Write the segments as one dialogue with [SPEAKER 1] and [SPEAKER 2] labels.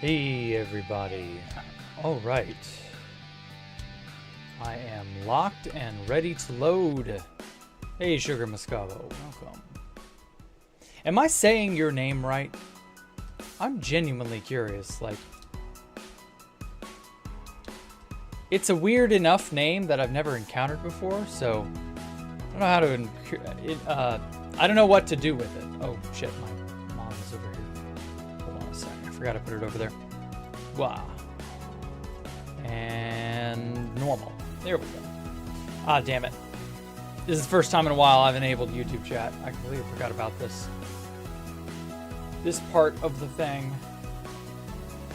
[SPEAKER 1] Hey everybody. All right. I am locked and ready to load. Hey Sugar Moscavo, welcome. Am I saying your name right? I'm genuinely curious. Like, it's a weird enough name that I've never encountered before, so I don't know how to I don't know what to do with it. Oh shit, my mom is over here. Hold on a second. I forgot to put it over there. Wow. And normal. There we go. Ah, damn it. This is the first time in a while I've enabled YouTube chat. I completely forgot about this. This part of the thing.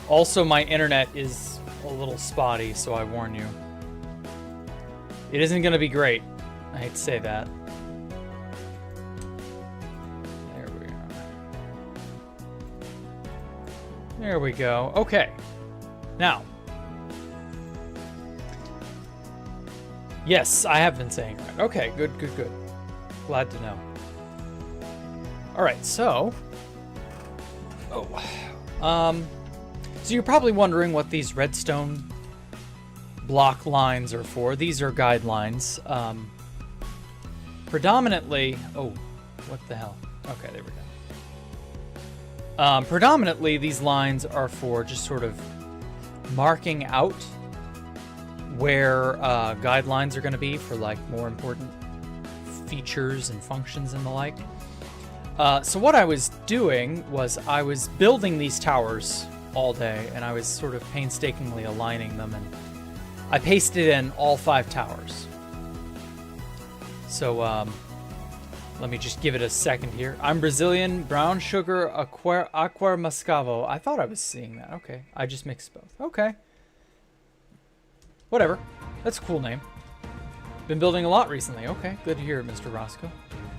[SPEAKER 1] Also, my internet is a little spotty, so I warn you. It isn't going to be great. I hate to say that. There we are. There we go. Okay. Now. Yes, I have been saying it right. Okay, good, good, good. Glad to know. Alright, so... So you're probably wondering what these redstone block lines are for. These are guidelines. Predominantly... Oh, what the hell? Okay, there we go. Predominantly, these lines are for just sort of marking out where guidelines are going to be for like more important features and functions and the like. So what I was doing was I was building these towers all day, and I was sort of painstakingly aligning them, and I pasted in all 5 towers. So let me just give it a second here. I'm Brazilian, brown sugar, aqua mascavo. I thought I was seeing that. Okay, I just mixed both. Okay. Whatever. That's a cool name. Been building a lot recently. Okay, good to hear it, Mr. Roscoe.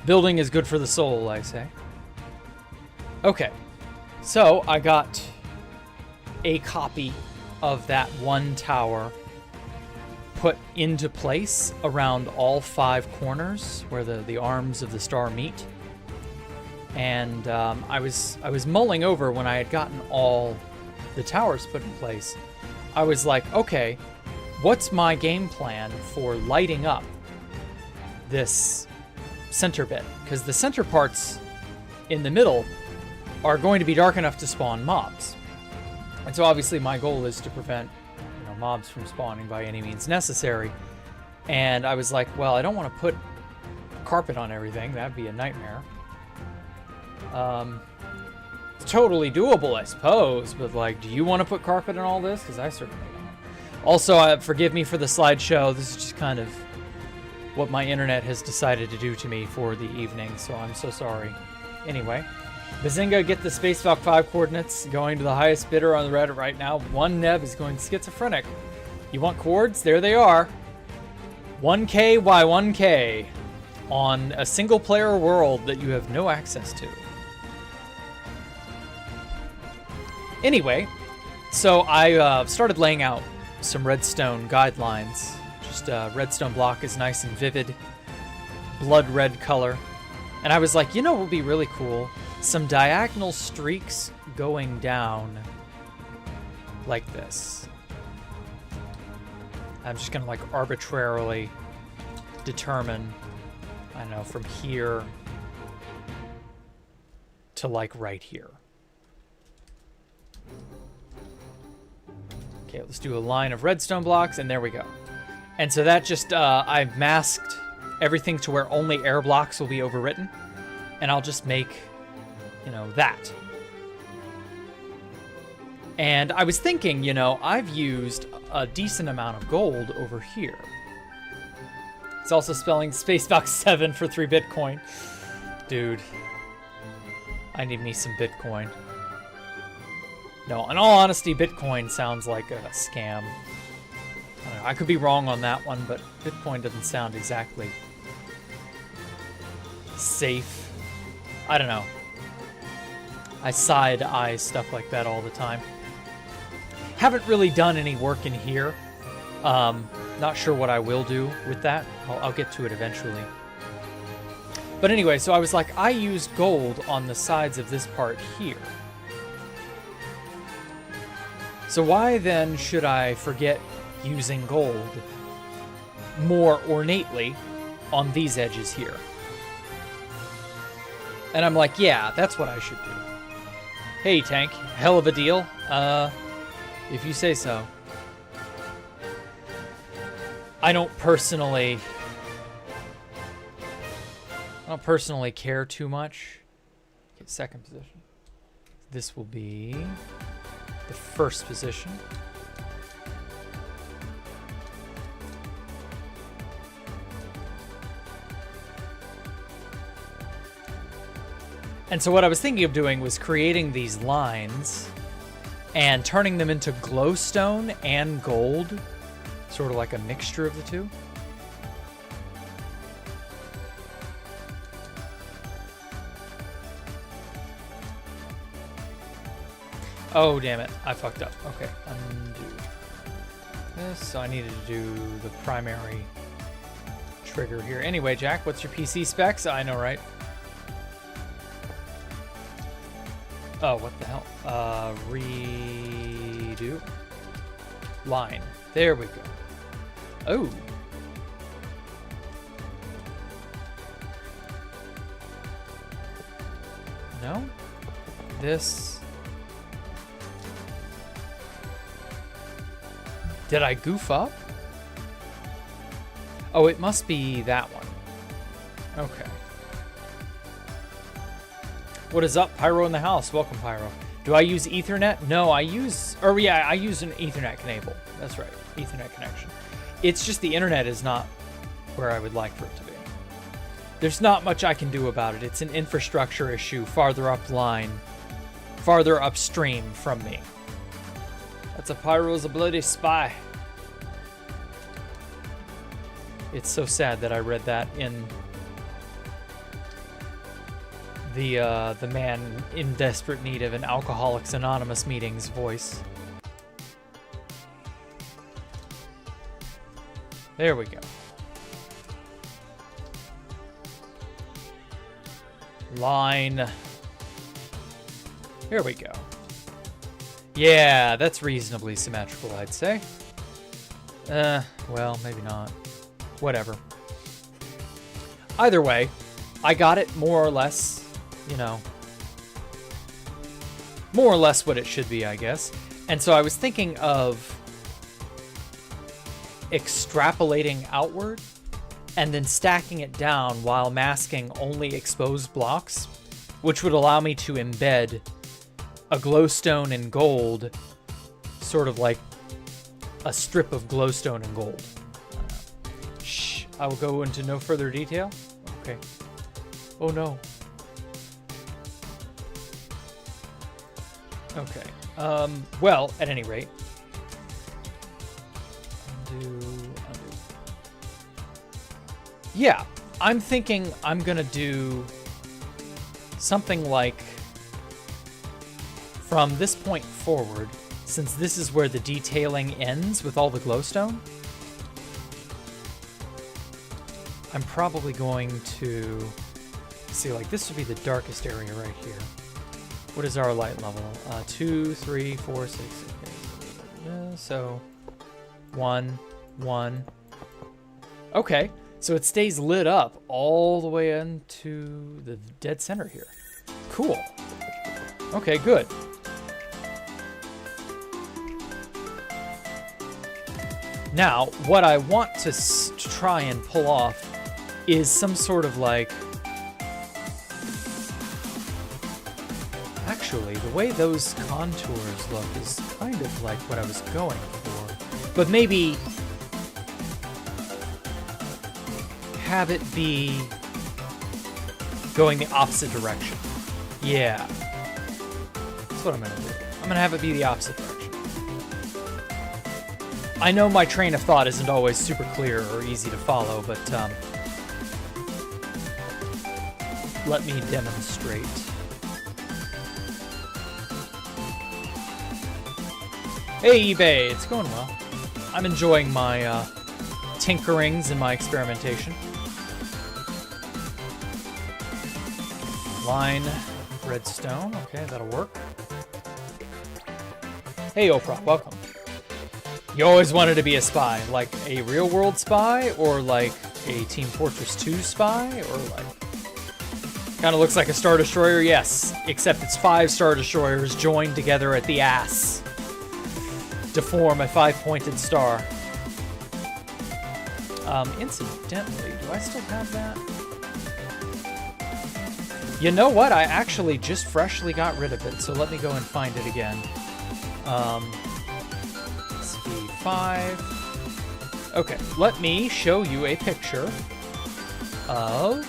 [SPEAKER 1] Building is good for the soul, I say. Okay, so I got a copy of that one tower put into place around all 5 corners where the arms of the star meet. And I was mulling over when I had gotten all the towers put in place. I was like, okay, what's my game plan for lighting up this center bit? Because the center parts in the middle are going to be dark enough to spawn mobs. And so obviously my goal is to prevent mobs from spawning by any means necessary. And I was like, well, I don't want to put carpet on everything. That'd be a nightmare. It's totally doable, I suppose, but like, do you want to put carpet in all this? Because I certainly don't. Also, forgive me for the slideshow. This is just kind of what my internet has decided to do to me for the evening, so I'm so sorry. Anyway, Bazinga, get the Space Valk 5 coordinates. Going to the highest bidder on the Reddit right now. One Neb is going schizophrenic. You want chords? There they are. 1K by 1K on a single-player world that you have no access to. Anyway, so I started laying out some redstone guidelines. Just redstone block is nice and vivid, blood red color. And I was like, you know what would be really cool? Some diagonal streaks going down like this. I'm just gonna like arbitrarily determine, I don't know, from here to like right here. Okay, let's do a line of redstone blocks, and there we go. And so that just, I've masked everything to where only air blocks will be overwritten. And I'll just make, that. And I was thinking, I've used a decent amount of gold over here. It's also spelling Space Valk 7 for 3 Bitcoin. Dude, I need me some Bitcoin. No, in all honesty, Bitcoin sounds like a scam. I don't know, I could be wrong on that one, but Bitcoin doesn't sound exactly safe. I don't know. I side-eye stuff like that all the time. Haven't really done any work in here. Not sure what I will do with that. I'll get to it eventually. But anyway, so I was like, I used gold on the sides of this part here. So why then should I forget using gold more ornately on these edges here? And I'm like, yeah, that's what I should do. Hey, Tank, hell of a deal. If you say so. I don't personally care too much. Okay, second position. This will be the first position. And so what I was thinking of doing was creating these lines and turning them into glowstone and gold, sort of like a mixture of the two. Oh, damn it. I fucked up. Okay, undo this. So I needed to do the primary trigger here. Anyway, Jack, what's your PC specs? I know, right? Oh, what the hell? Redo. Line. There we go. Oh. No? This. Did I goof up? Oh, it must be that one. Okay. What is up, Pyro in the house? Welcome, Pyro. Do I use Ethernet? No, I use an Ethernet cable. That's right, Ethernet connection. It's just the internet is not where I would like for it to be. There's not much I can do about it. It's an infrastructure issue farther upstream from me. That's a Pyro's a bloody spy. It's so sad that I read that in the man in desperate need of an Alcoholics Anonymous meeting's voice. There we go. Line. Here we go. Yeah, that's reasonably symmetrical, I'd say. Well, maybe not. Whatever. Either way, I got it more or less, you know, more or less what it should be, I guess. And so I was thinking of extrapolating outward and then stacking it down while masking only exposed blocks, which would allow me to embed a glowstone in gold, sort of like a strip of glowstone in gold. Shh, I will go into no further detail. Okay. Oh no. Okay. Well, at any rate. Undo. Yeah, I'm thinking I'm gonna do something like from this point forward, since this is where the detailing ends with all the glowstone, I'm probably going to see, like, this would be the darkest area right here. What is our light level? 2, 3, 4, 6. Okay. So 1, 1. Okay, so it stays lit up all the way into the dead center here. Cool. Okay, good. Now, what I want to try and pull off is some sort of like... Actually, the way those contours look is kind of like what I was going for. But maybe have it be going the opposite direction. Yeah. That's what I'm going to do. I'm going to have it be the opposite direction. I know my train of thought isn't always super clear or easy to follow, but let me demonstrate. Hey eBay, it's going well. I'm enjoying my tinkerings and my experimentation. Line redstone, okay, that'll work. Hey, Oprah, welcome. You always wanted to be a spy, like a real-world spy, or like a Team Fortress 2 spy, or like... Kind of looks like a Star Destroyer, yes, except it's 5 Star Destroyers joined together at the ass to form a 5-pointed star. Incidentally, do I still have that? You know what? I actually just freshly got rid of it, so let me go and find it again. Speed 5. Okay, let me show you a picture of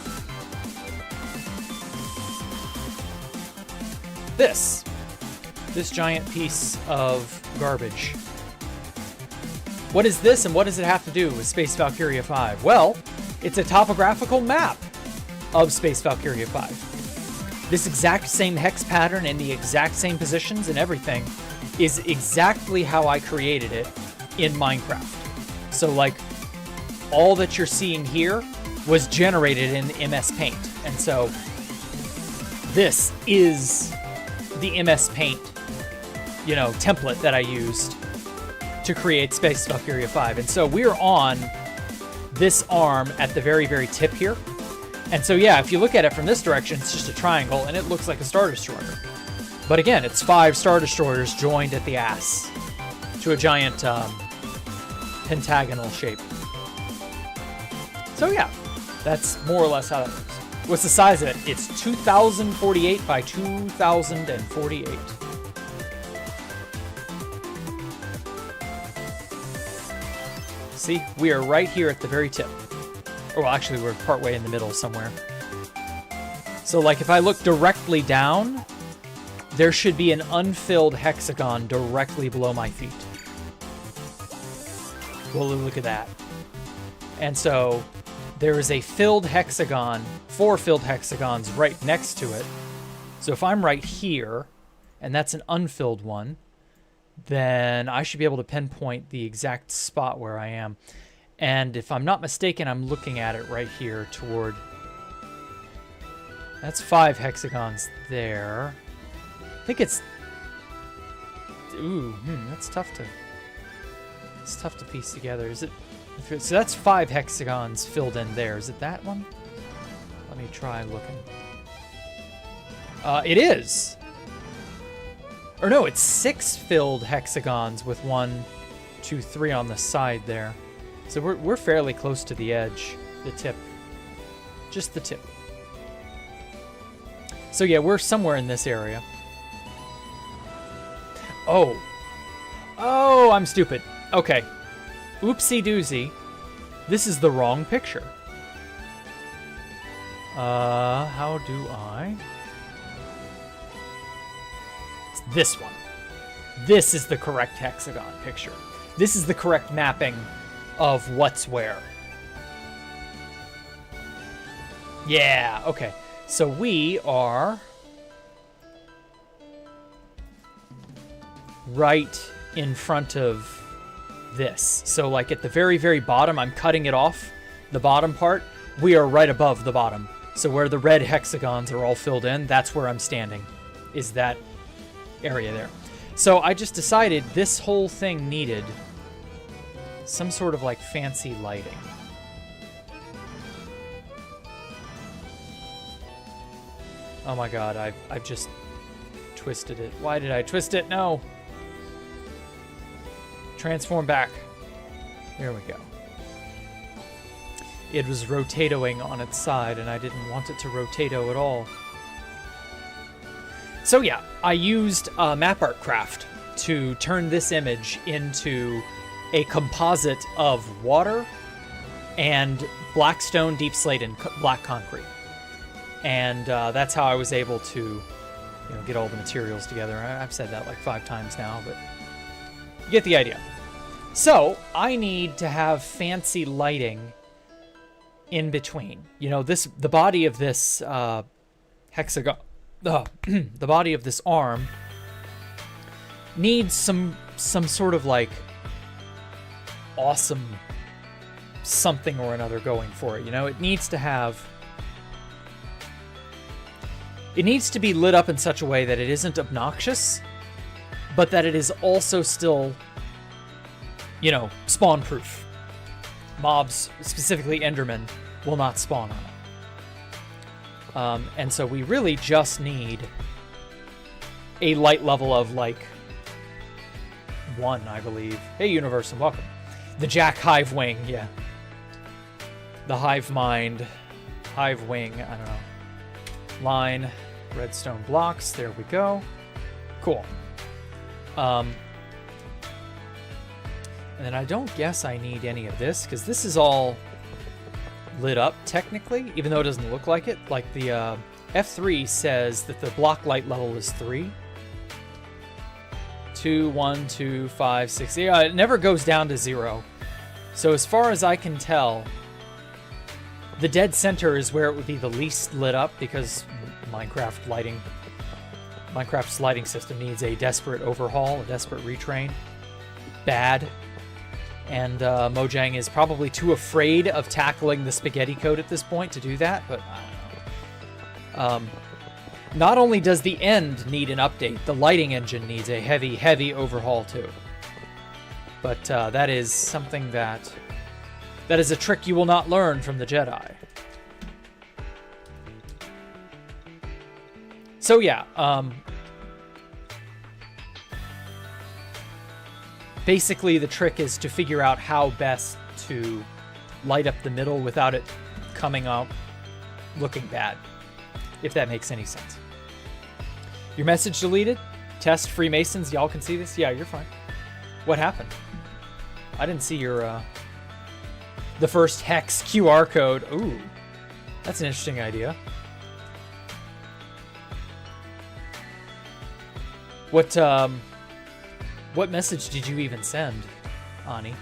[SPEAKER 1] this giant piece of garbage. What is this, and what does it have to do with Space Valkyria 5? Well, it's a topographical map of Space Valkyria 5. This exact same hex pattern and the exact same positions and everything is exactly how I created it in Minecraft. So, like, all that you're seeing here was generated in MS Paint. And so, this is the MS Paint, you know, template that I used to create Space Valkyria 5. And so we're on this arm at the very, very tip here. And so, yeah, if you look at it from this direction, it's just a triangle, and it looks like a Star Destroyer. But again, it's 5 Star Destroyers joined at the ass to a giant pentagonal shape. So, yeah, that's more or less how that looks. What's the size of it? It's 2048 by 2048. See, we are right here at the very tip. Or, well, actually, we're partway in the middle somewhere. So, like, if I look directly down, there should be an unfilled hexagon directly below my feet. Well, look at that. And so, there is a filled hexagon, 4 filled hexagons right next to it. So if I'm right here, and that's an unfilled one, then I should be able to pinpoint the exact spot where I am. And if I'm not mistaken, I'm looking at it right here toward... That's 5 hexagons there. I think it's... Ooh, that's tough to... It's tough to piece together. Is it... So that's 5 hexagons filled in there. Is it that one? Let me try looking. It is. Or no, it's 6 filled hexagons with 1, 2, 3 on the side there. So we're fairly close to the edge, the tip. Just the tip. So yeah, we're somewhere in this area. Oh. Oh, I'm stupid. Okay. Oopsie doozy. This is the wrong picture. How do I? It's this one. This is the correct hexagon picture. This is the correct mapping of what's where. Yeah, okay. So we are right in front of this. So like at the very, very bottom, I'm cutting it off, the bottom part. We are right above the bottom. So where the red hexagons are all filled in, that's where I'm standing, is that area there. So I just decided this whole thing needed some sort of like fancy lighting. Oh my god, I've just twisted it. Why did I twist it? No. Transform back. There we go. It was rotatoing on its side, and I didn't want it to rotato at all. So yeah, I used MapArtCraft to turn this image into a composite of water and black stone, deep slate, and black concrete. And that's how I was able to, get all the materials together. I've said that like 5 times now, but you get the idea. So I need to have fancy lighting in between. The body of this hexagon, the body of this arm needs some sort of like awesome something or another going for it. It needs to have... It needs to be lit up in such a way that it isn't obnoxious, but that it is also still, you know, spawn proof. Mobs, specifically Endermen, will not spawn on it. And so we really just need a light level of like 1, I believe. Hey, Universe, and welcome. The Jack Hive Wing, yeah. The Hive Mind, Hive Wing, I don't know. Line, redstone blocks, there we go. Cool. And then I don't guess I need any of this, because this is all lit up, technically, even though it doesn't look like it. Like the F3 says that the block light level is 3. 2, 1, 2, 5, 6. Yeah, it never goes down to 0. So as far as I can tell, the dead center is where it would be the least lit up, because Minecraft's lighting system needs a desperate overhaul, a desperate retrain. Bad. And Mojang is probably too afraid of tackling the spaghetti code at this point to do that, but I don't know. Not only does the end need an update, the lighting engine needs a heavy, heavy overhaul too. But that is something that is a trick you will not learn from the Jedi. So yeah, basically the trick is to figure out how best to light up the middle without it coming out looking bad, if that makes any sense. Your message deleted? Test Freemasons, y'all can see this? Yeah, you're fine. What happened? I didn't see your, the first hex QR code. Ooh, that's an interesting idea. What message did you even send, Ani?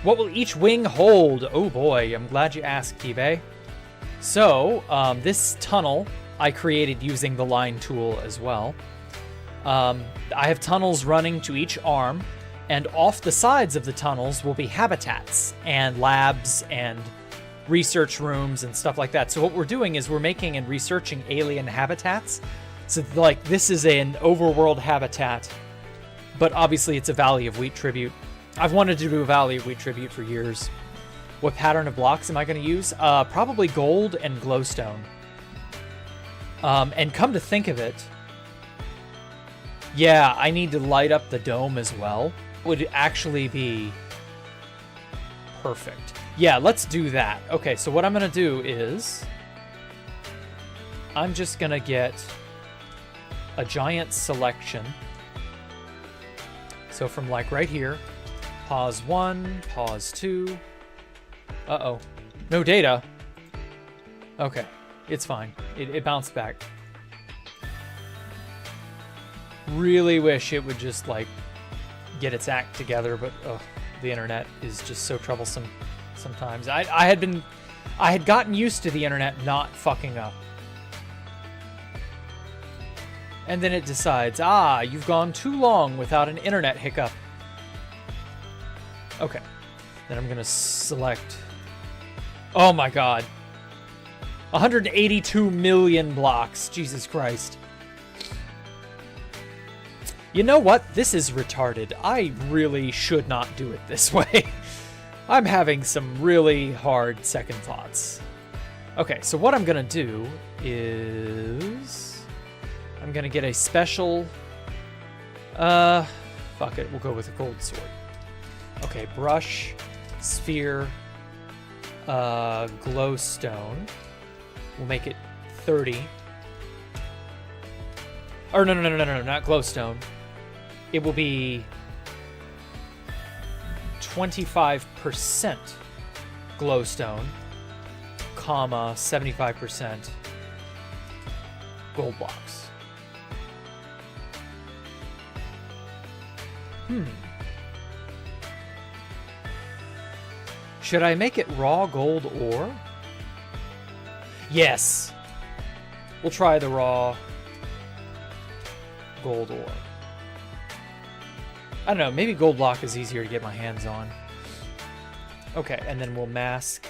[SPEAKER 1] What will each wing hold? Oh boy, I'm glad you asked, eBay. So, this tunnel I created using the line tool as well. I have tunnels running to each arm, and off the sides of the tunnels will be habitats and labs and research rooms and stuff like that. So what we're doing is we're making and researching alien habitats. So like this is an overworld habitat, but obviously it's a Valley of Wheat tribute. I've wanted to do a Valley of Wheat tribute for years. What pattern of blocks am I going to use? Probably gold and glowstone. And come to think of it, yeah, I need to light up the dome as well. Would actually be perfect. Yeah, let's do that. Okay, so what I'm going to do is I'm just going to get a giant selection. So from like right here, pause 1, pause 2. Uh-oh. No data. Okay, it's fine. It bounced back. Really wish it would just like get its act together, but the internet is just so troublesome sometimes. I had gotten used to the internet not fucking up. And then it decides, you've gone too long without an internet hiccup. Okay. Then I'm gonna select, oh my god, 182 million blocks. Jesus Christ. You know what? This is retarded. I really should not do it this way. I'm having some really hard second thoughts. Okay, so what I'm gonna do is I'm gonna get a special, fuck it, we'll go with a gold sword. Okay, brush, sphere, glowstone. We'll make it 30. Or no, not glowstone. It will be 25% glowstone, comma, 75% gold blocks. Should I make it raw gold ore? Yes. We'll try the raw gold ore. I don't know, maybe gold block is easier to get my hands on. Okay, and then we'll mask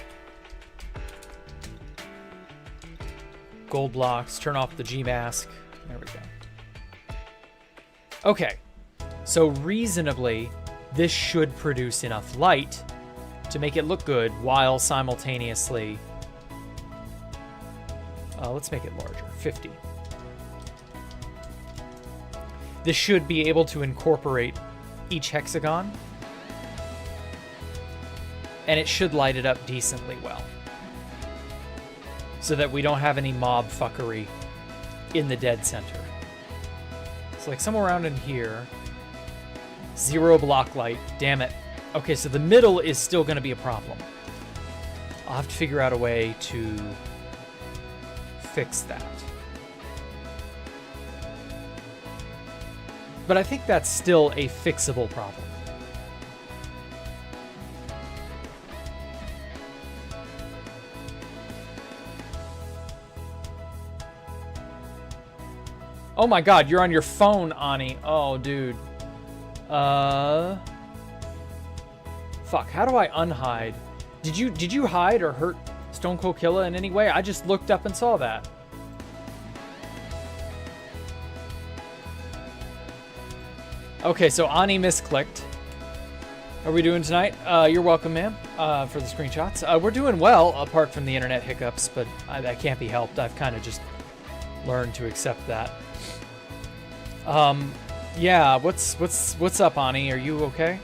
[SPEAKER 1] gold blocks, turn off the G mask. There we go. Okay, so reasonably, this should produce enough light to make it look good while simultaneously... let's make it larger, 50. This should be able to incorporate each hexagon, and it should light it up decently well, so that we don't have any mob fuckery in the dead center. So like somewhere around in here, 0 block light, damn it. Okay, so the middle is still going to be a problem. I'll have to figure out a way to fix that. But I think that's still a fixable problem. Oh my god, you're on your phone, Ani. Oh, dude. Fuck, how do I unhide? Did you hide or hurt Stone Cold Killa in any way? I just looked up and saw that. Okay, so Ani misclicked. How are we doing tonight? You're welcome, ma'am, for the screenshots. We're doing well, apart from the internet hiccups, but that can't be helped. I've kind of just learned to accept that. Yeah, what's up, Ani? Are you okay?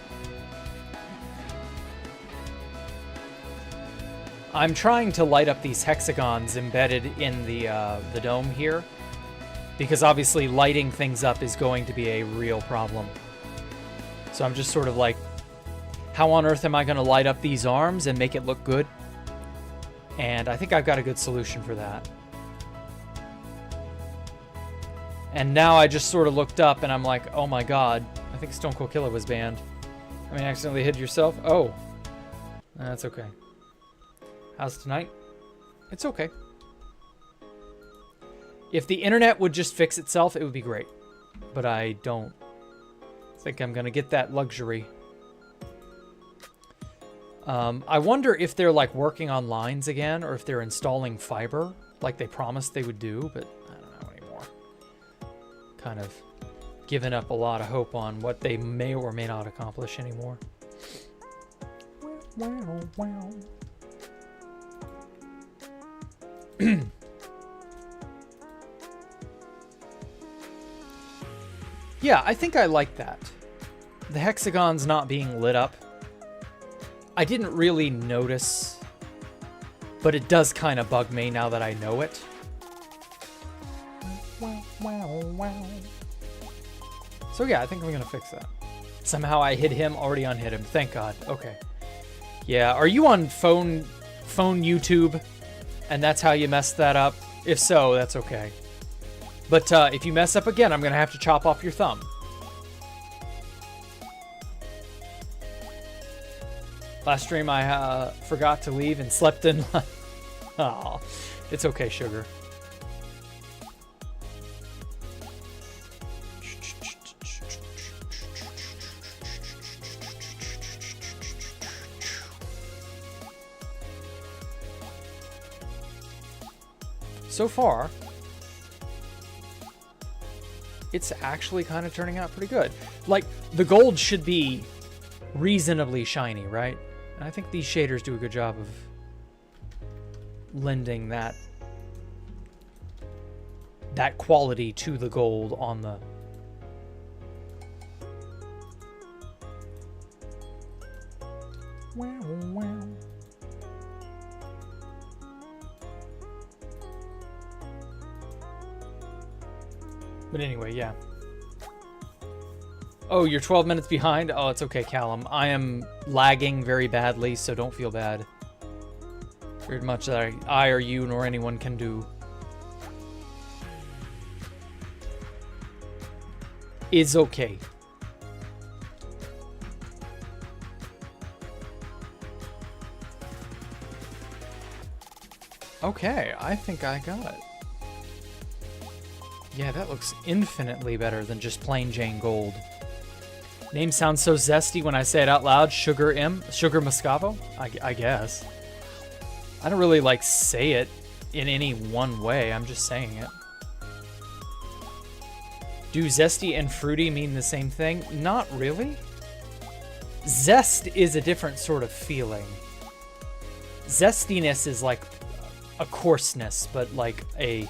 [SPEAKER 1] I'm trying to light up these hexagons embedded in the dome here, because obviously lighting things up is going to be a real problem. So I'm just sort of like, how on earth am I going to light up these arms and make it look good? And I think I've got a good solution for that. And now I just sort of looked up and I'm like, oh my god, I think Stone Cold Killa was banned. I mean, accidentally hit yourself? Oh. That's okay. How's tonight? It's okay. If the internet would just fix itself, it would be great. But I don't think I'm going to get that luxury. I wonder if they're like working on lines again, or if they're installing fiber like they promised they would do, but I don't know anymore. Kind of given up a lot of hope on what they may or may not accomplish anymore. Wow. Yeah, I think I like that. The hexagons not being lit up. I didn't really notice, but it does kind of bug me now that I know it. So yeah, I think I'm gonna fix that. Somehow I hit him, already unhit him. Thank God. Okay. Yeah, are you on phone YouTube? And that's how you messed that up? If so, that's okay. But if you mess up again, I'm going to have to chop off your thumb. Last stream, I forgot to leave and slept in. Oh, it's okay, sugar. So far, it's actually kind of turning out pretty good. Like, the gold should be reasonably shiny, right? And I think these shaders do a good job of lending that quality to the gold on the... Wow, wow. But anyway, yeah. Oh, you're 12 minutes behind? Oh, it's okay, Callum. I am lagging very badly, so don't feel bad. Very much that I or you nor anyone can do. Is okay. Okay, I think I got it. Yeah, that looks infinitely better than just plain Jane Gold. Name sounds so zesty when I say it out loud. Sugar Moscavo? I guess. I don't really, like, say it in any one way. I'm just saying it. Do zesty and fruity mean the same thing? Not really. Zest is a different sort of feeling. Zestiness is like a coarseness, but like a...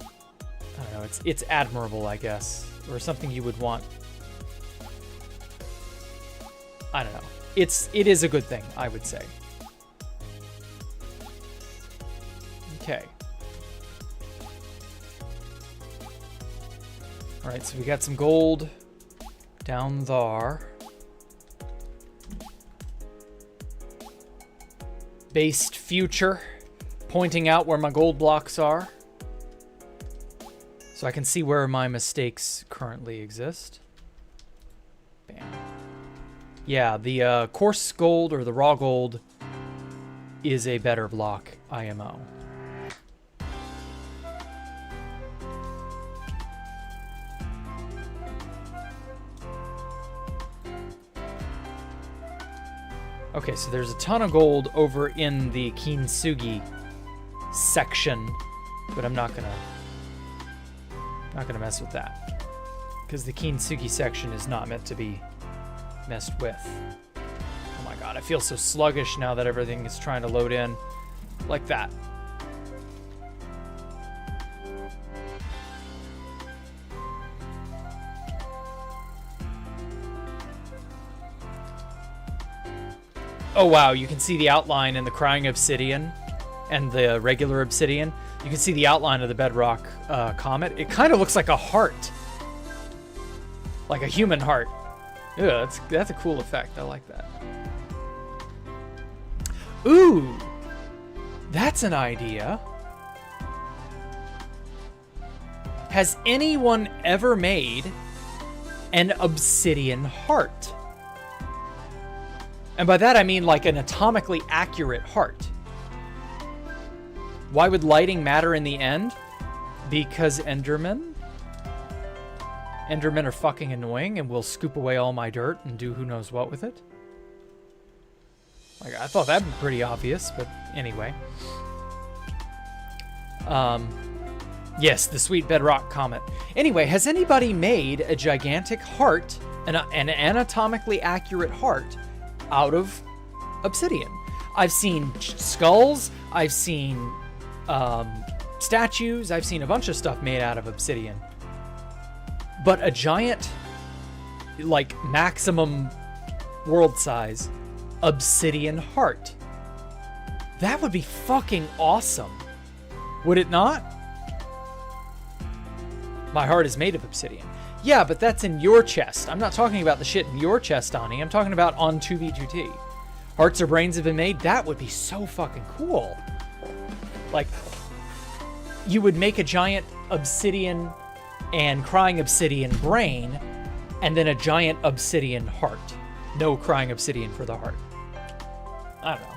[SPEAKER 1] I don't know, it's admirable, I guess. Or something you would want. I don't know. It is a good thing, I would say. Okay. Alright, so we got some gold down there. Based future, pointing out where my gold blocks are. So I can see where my mistakes currently exist. Bam. Yeah, the coarse gold or the raw gold is a better block IMO. Okay, so there's a ton of gold over in the Kintsugi section, but I'm not gonna mess with that because the Kintsugi section is not meant to be messed with. Oh my god, I feel so sluggish now that everything is trying to load in like that. Oh wow, you can see the outline in the crying obsidian and the regular obsidian. You can see the outline of the bedrock comet. It kind of looks like a heart. Like a human heart. Yeah, that's a cool effect. I like that. Ooh! That's an idea. Has anyone ever made an obsidian heart? And by that I mean like an atomically accurate heart. Why would lighting matter in the end? Because Endermen are fucking annoying and will scoop away all my dirt and do who knows what with it. Like, I thought that'd be pretty obvious, but anyway. Yes, the sweet bedrock comet. Anyway, has anybody made a gigantic heart, an anatomically accurate heart, out of obsidian? I've seen skulls, I've seen statues, I've seen a bunch of stuff made out of obsidian. But a giant, like maximum world size obsidian heart. That would be fucking awesome. Would it not? My heart is made of obsidian. Yeah, but that's in your chest. I'm not talking about the shit in your chest, Ani. I'm talking about on 2B2T. Hearts or brains have been made. That would be so fucking cool. Like, you would make a giant obsidian and crying obsidian brain, and then a giant obsidian heart. No crying obsidian for the heart. I don't know.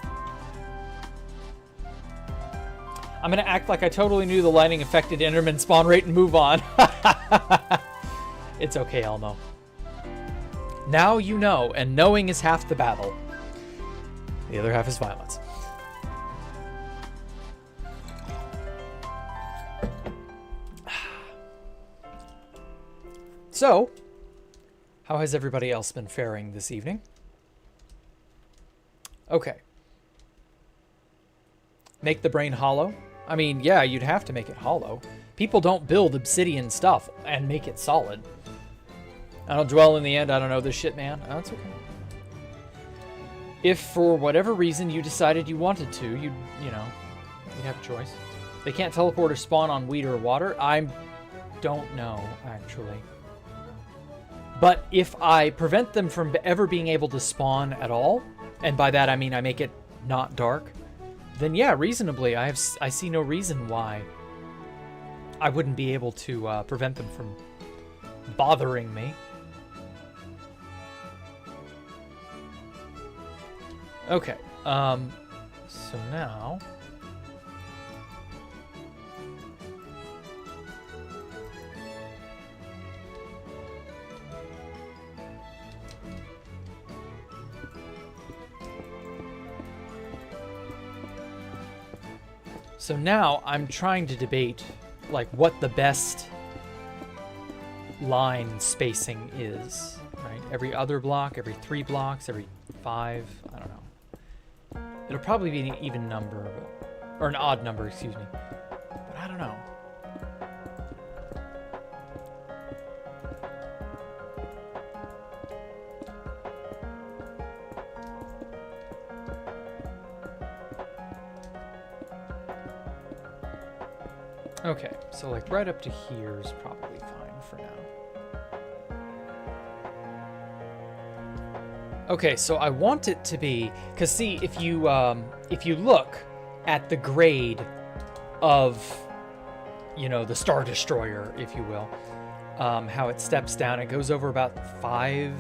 [SPEAKER 1] I'm gonna act like I totally knew the lighting affected Enderman spawn rate and move on. It's okay, Elmo. Now you know, and knowing is half the battle. The other half is violence. So, how has everybody else been faring this evening? Okay. Make the brain hollow? I mean, yeah, you'd have to make it hollow. People don't build obsidian stuff and make it solid. I don't dwell in the end. I don't know this shit, man. Oh, that's okay. If for whatever reason you decided you wanted to, you'd have a choice. They can't teleport or spawn on wheat or water. I don't know, actually. But if I prevent them from ever being able to spawn at all, and by that I mean I make it not dark, then yeah, reasonably, I see no reason why I wouldn't be able to prevent them from bothering me. Okay, so now... So now I'm trying to debate, like, what the best line spacing is, right? Every other block, every 3 blocks, every 5, I don't know. It'll probably be an even number, or an odd number, excuse me. But I don't know. Okay, so like right up to here is probably fine for now. Okay, so I want it to be, because see, if you look at the grade of, you know, the Star Destroyer, if you will, how it steps down, it goes over about 5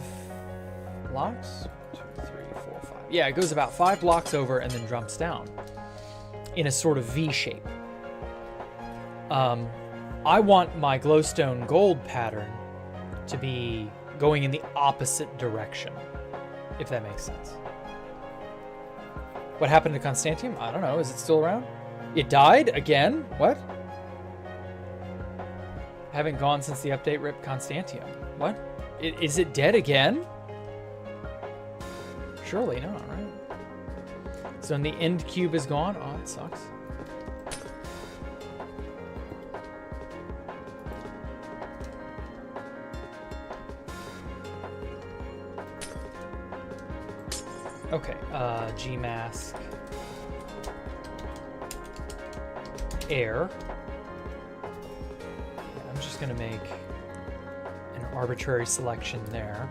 [SPEAKER 1] blocks? 2, 3, 4, 5. Yeah, it goes about 5 blocks over and then jumps down in a sort of V shape. I want my glowstone gold pattern to be going in the opposite direction, if that makes sense. What happened to Constantium? I don't know. Is it still around? It died again? What? Haven't gone since the update. Rip Constantium. What? Is it dead again? Surely not, right? So then the end cube is gone. Oh, it sucks. Okay, G-mask, air. I'm just gonna make an arbitrary selection there.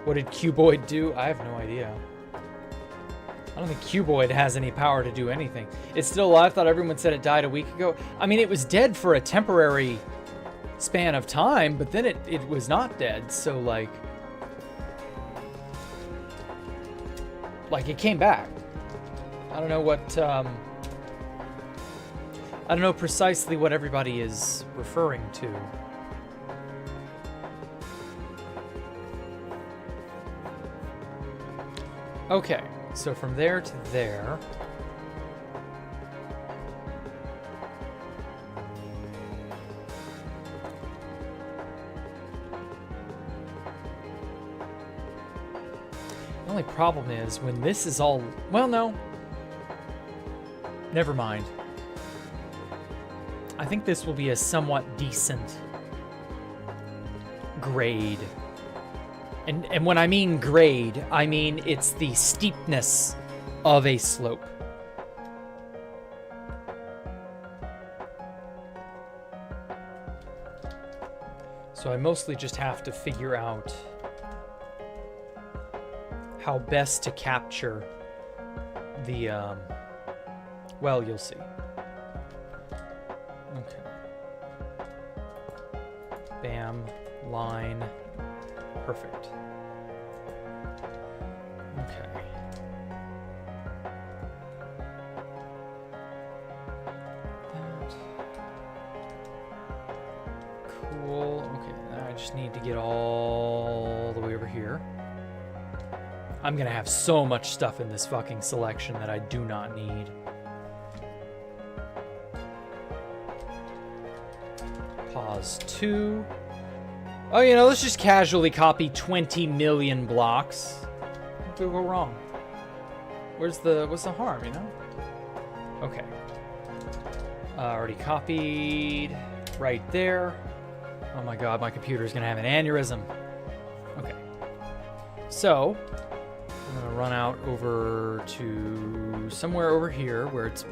[SPEAKER 1] What did Cuboid do? I have no idea. I don't think Cuboid has any power to do anything. It's still alive? Thought everyone said it died a week ago. I mean, it was dead for a temporary span of time, but then it was not dead, so like it came back. I don't know what I don't know precisely what everybody is referring to. Okay, so from there to there. The only problem is when this is all, well, no, never mind. I think this will be a somewhat decent grade. And when I mean grade, I mean it's the steepness of a slope. So I mostly just have to figure out how best to capture the, well, you'll see. Okay. Bam, line, perfect. Okay. That. Cool, okay, now I just need to get all the way over here. I'm gonna have so much stuff in this fucking selection that I do not need. Pause 2. Oh, you know, let's just casually copy 20 million blocks. What could go wrong? What's the harm, you know? Okay. Already copied. Right there. Oh my god, my computer's gonna have an aneurysm. Okay. So, I'm gonna run out over to somewhere over here where it's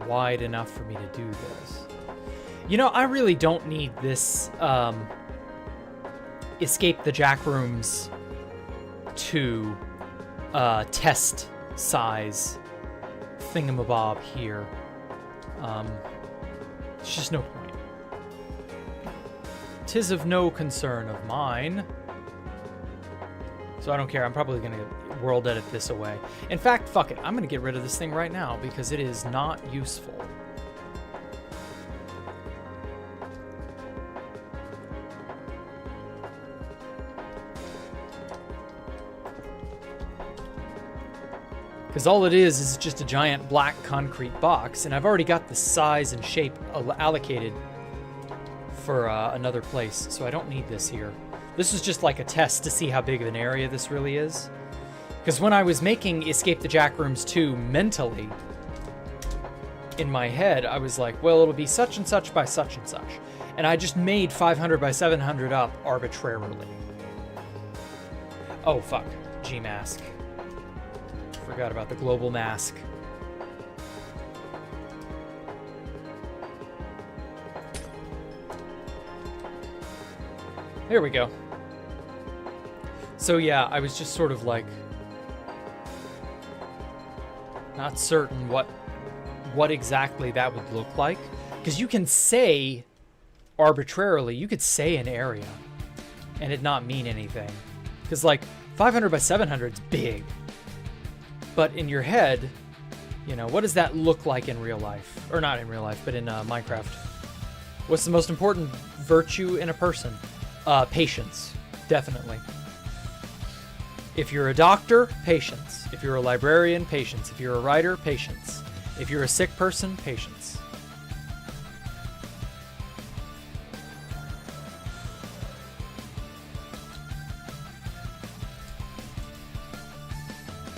[SPEAKER 1] wide enough for me to do this. You know, I really don't need this escape the jack rooms to test size thingamabob here. It's just no point. 'Tis of no concern of mine. So I don't care. I'm probably going to world edit this away. In fact, fuck it. I'm going to get rid of this thing right now because it is not useful. Because all it is just a giant black concrete box, and I've already got the size and shape allocated for another place, so I don't need this here. This is just like a test to see how big of an area this really is. Because when I was making Escape the Jack Rooms 2 mentally, in my head, I was like, well, it'll be such and such by such and such. And I just made 500 by 700 up arbitrarily. Oh, fuck. G-mask. Forgot about the global mask. There we go. So yeah, I was just sort of like not certain what exactly that would look like, because you can say arbitrarily, you could say an area and it not mean anything, because like 500 by 700 is big, but in your head, you know, what does that look like in real life? Or not in real life, but in Minecraft. What's the most important virtue in a person? Patience, definitely. If you're a doctor, patience. If you're a librarian, patience. If you're a writer, patience. If you're a sick person, patience.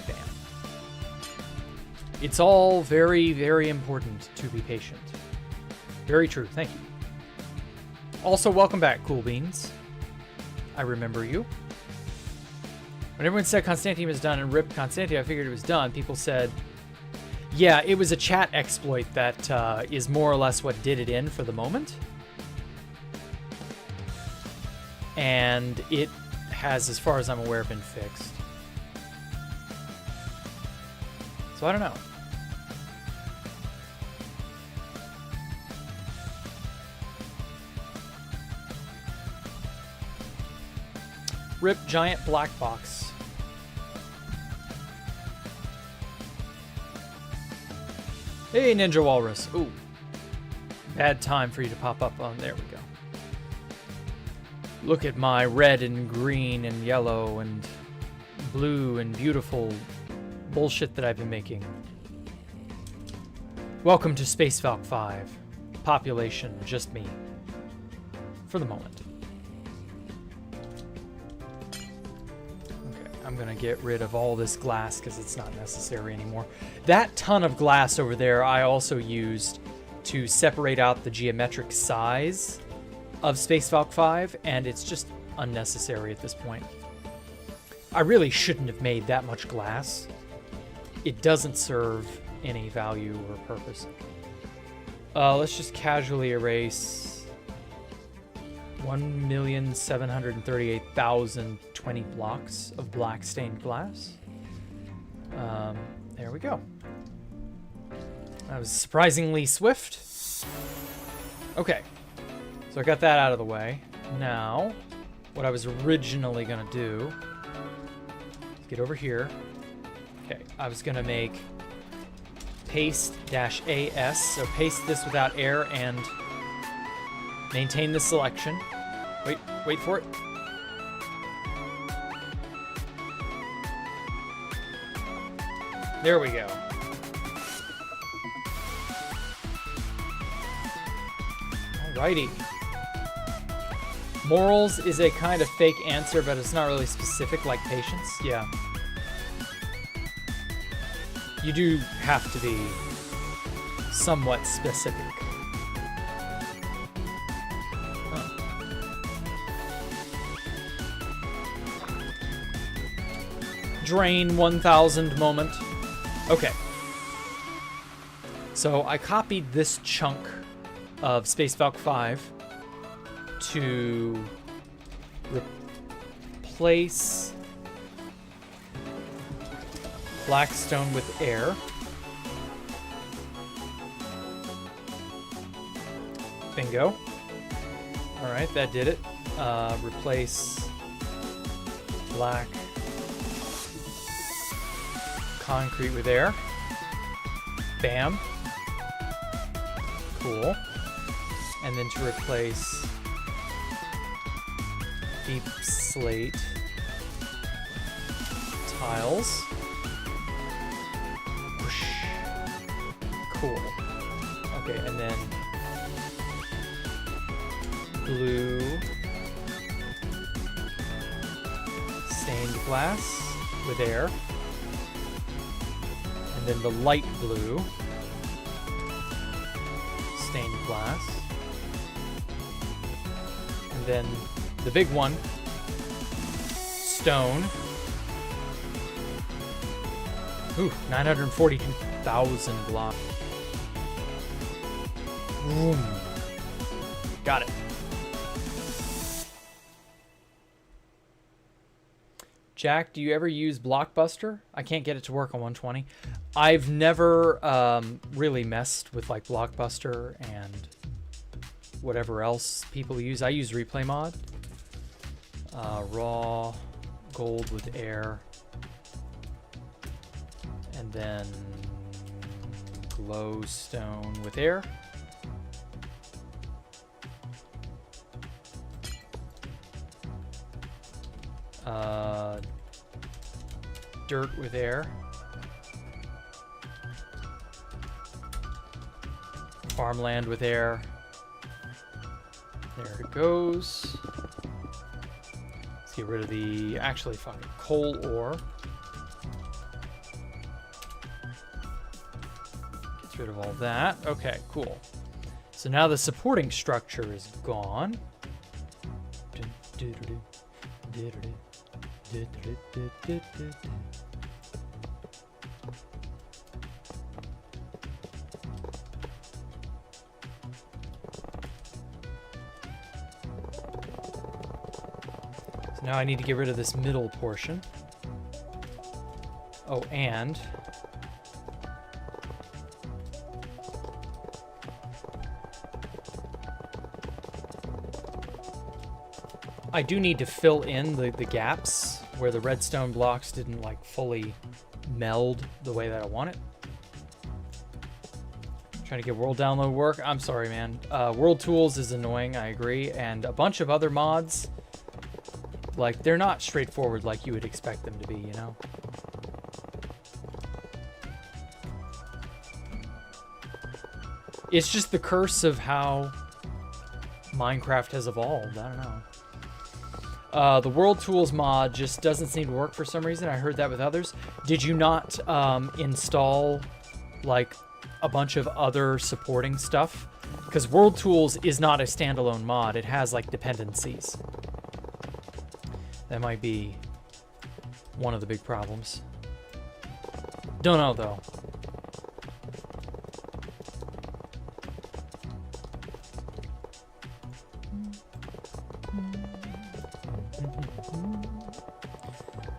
[SPEAKER 1] Bam. It's all very, very important to be patient. Very true. Thank you. Also, welcome back, Cool Beans. I remember you. When everyone said Constantine was done and ripped Constantine, I figured it was done. People said, yeah, it was a chat exploit that is more or less what did it in for the moment. And it has, as far as I'm aware, been fixed. So I don't know. Rip giant black box. Hey, Ninja Walrus. Ooh. Bad time for you to pop up on. There we go. Look at my red and green and yellow and blue and beautiful bullshit that I've been making. Welcome to Space Valk 5. Population, just me. For the moment. I'm gonna get rid of all this glass because it's not necessary anymore. That ton of glass over there I also used to separate out the geometric size of Space Valk 5, and it's just unnecessary at this point. I really shouldn't have made that much glass. It doesn't serve any value or purpose. Let's just casually erase 1,738,020 blocks of black stained glass. There we go. That was surprisingly swift. Okay, so I got that out of the way. Now, what I was originally gonna do, let's get over here. Okay, I was gonna make paste-as, so paste this without air and maintain the selection. Wait for it. There we go. Alrighty. Morals is a kind of fake answer, but it's not really specific like patience. Yeah. You do have to be somewhat specific. Drain 1000 moment. Okay. So I copied this chunk of Space Valk 5 to replace Blackstone with air. Bingo. Alright, that did it. Replace black concrete with air. Bam. Cool. And then to replace deep slate tiles. Okay, and then blue stained glass with air, and then the light blue stained glass, and then the big one, stone. Ooh, 942,000 blocks. Boom. Got it. Jack, do you ever use Blockbuster? I can't get it to work on 120. I've never really messed with like Blockbuster and whatever else people use. I use Replay Mod. Raw gold with air. And then glowstone with air. Dirt with air. Farmland with air. There it goes. Let's get rid of the actually fucking coal ore. Gets rid of all that. Okay, cool. So now the supporting structure is gone. So now I need to get rid of this middle portion. Oh, and I do need to fill in the gaps where the redstone blocks didn't like fully meld the way that I want it. Trying to get world download work. I'm sorry, man. World Tools is annoying, I agree. And a bunch of other mods, like, they're not straightforward like you would expect them to be, you know? It's just the curse of how Minecraft has evolved. I don't know. The World Tools mod just doesn't seem to work for some reason. I heard that with others. Did you not install, like, a bunch of other supporting stuff? Because World Tools is not a standalone mod. It has, like, dependencies. That might be one of the big problems. Don't know, though.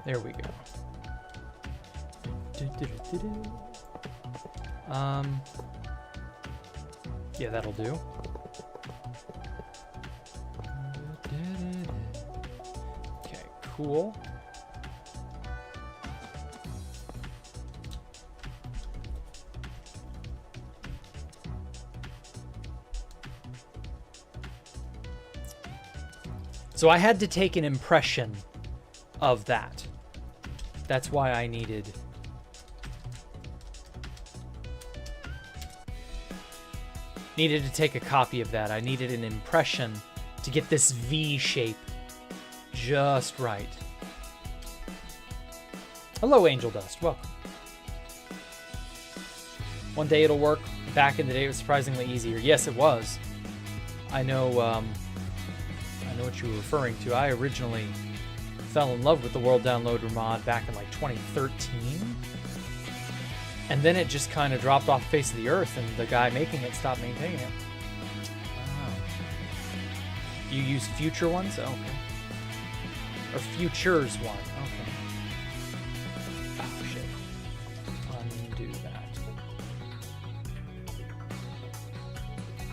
[SPEAKER 1] There we go. Yeah, that'll do. Okay, cool. So I had to take an impression of that. That's why I needed to take a copy of that. I needed an impression to get this V shape just right. Hello, Angel Dust. Welcome. One day it'll work. Back in the day, it was surprisingly easier. Yes, it was. I know what you were referring to. I originally fell in love with the World Downloader mod back in like 2013. And then it just kind of dropped off the face of the earth and the guy making it stopped maintaining it. Wow. You use future ones? Oh, okay. Or futures one. Okay. Oh, shit. Undo that.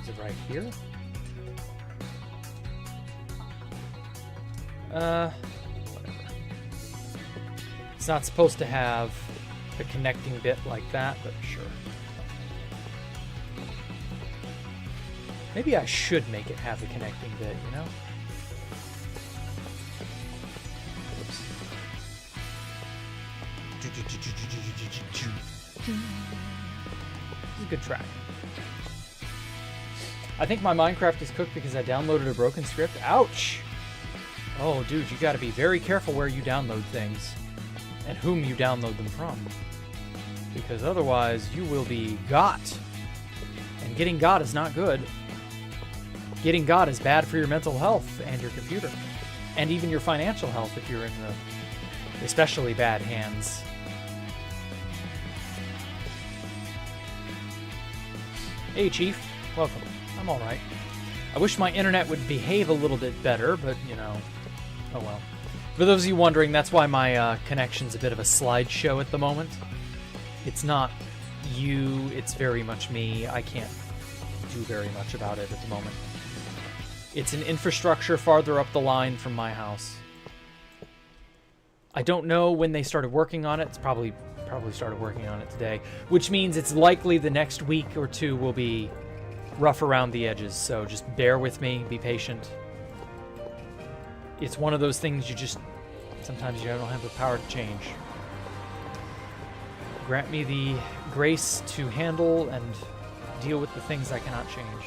[SPEAKER 1] Is it right here? Whatever. It's not supposed to have the connecting bit like that, but sure. Maybe I should make it have the connecting bit, you know? Oops. This is a good track. I think my Minecraft is cooked because I downloaded a broken script. Ouch! Oh, dude, you gotta be very careful where you download things and whom you download them from. Because otherwise, you will be got. And getting got is not good. Getting got is bad for your mental health and your computer. And even your financial health if you're in the especially bad hands. Hey, Chief. Welcome. I'm alright. I wish my internet would behave a little bit better, but, you know, oh well. For those of you wondering, that's why my connection's a bit of a slideshow at the moment. It's not you, it's very much me. I can't do very much about it at the moment. It's an infrastructure farther up the line from my house. I don't know when they started working on it. It's probably started working on it today, which means it's likely the next week or two will be rough around the edges, so just bear with me, be patient. It's one of those things you just, sometimes you don't have the power to change. Grant me the grace to handle and deal with the things I cannot change.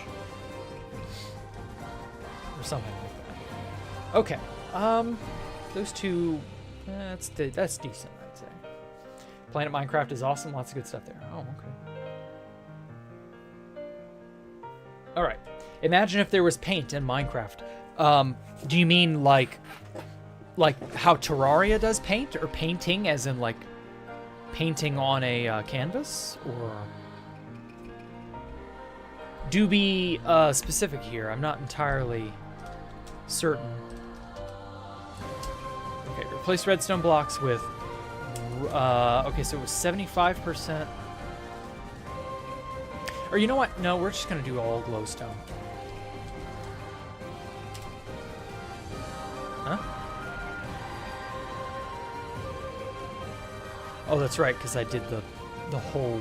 [SPEAKER 1] Or something like that. Okay, those two, that's decent, I'd say. Planet Minecraft is awesome, lots of good stuff there. Oh, okay. Alright, imagine if there was paint in Minecraft. Do you mean like how Terraria does paint, or painting as in like painting on a canvas, or do be specific here? I'm not entirely certain. Okay, replace redstone blocks with okay, so it was 75%. Or you know what? No, we're just gonna do all glowstone. Huh? Oh, that's right, because I did the whole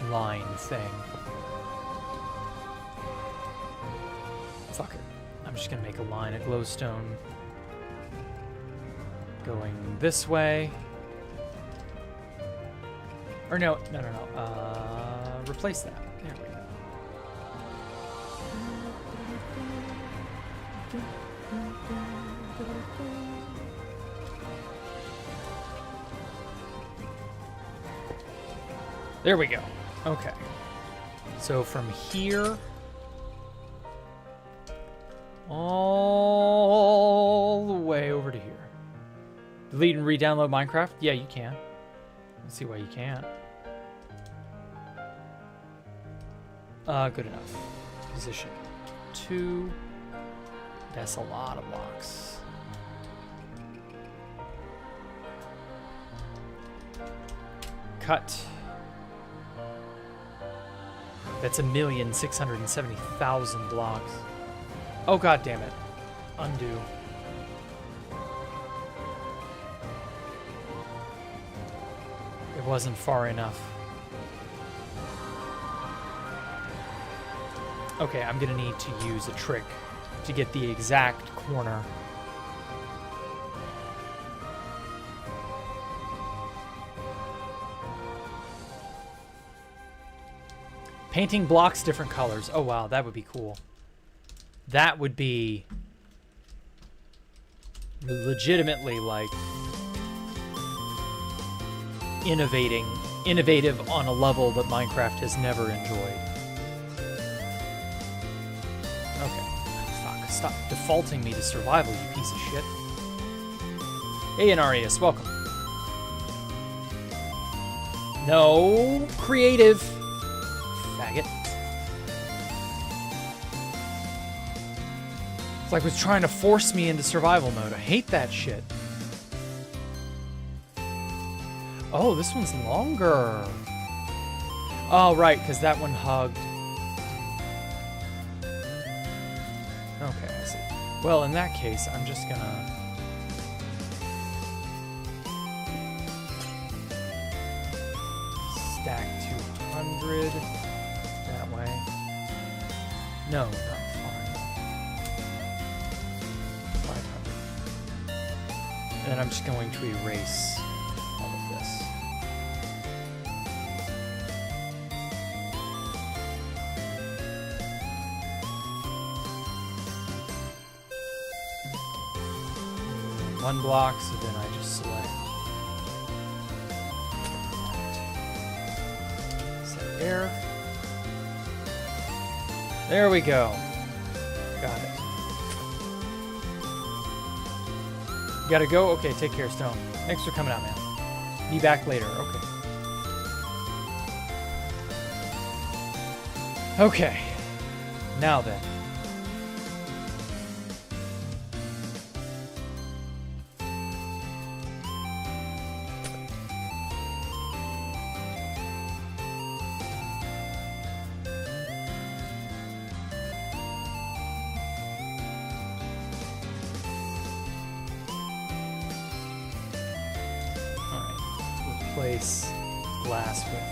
[SPEAKER 1] line thing. Fuck it. I'm just gonna make a line of glowstone going this way. Or no. Replace that. There we go. There we go. Okay. So from here all the way over to here. Delete and re-download Minecraft? Yeah, you can. Let's see why you can't. Good enough. Position 2. That's a lot of blocks. Cut. That's 1,670,000 blocks. Oh, god damn it. Undo. It wasn't far enough. Okay, I'm gonna need to use a trick to get the exact corner. Painting blocks different colors. Oh wow, that would be cool. That would be legitimately like innovative on a level that Minecraft has never enjoyed. Okay. Fuck. Stop defaulting me to survival, you piece of shit. Hey, Anarius, welcome. No. Creative. Faggot. It's like it was trying to force me into survival mode. I hate that shit. Oh, this one's longer. Oh, right, because that one hugged. Okay, I see. Well, in that case, I'm just gonna... stack 200 that way. No, not fine. 500. And then I'm just going to erase all of this. 1 block, so then I just select set air. There we go. Got it. You gotta go? Okay, take care, Stone. Thanks for coming out, man. Be back later. Okay. Okay. Now then. Replace glass with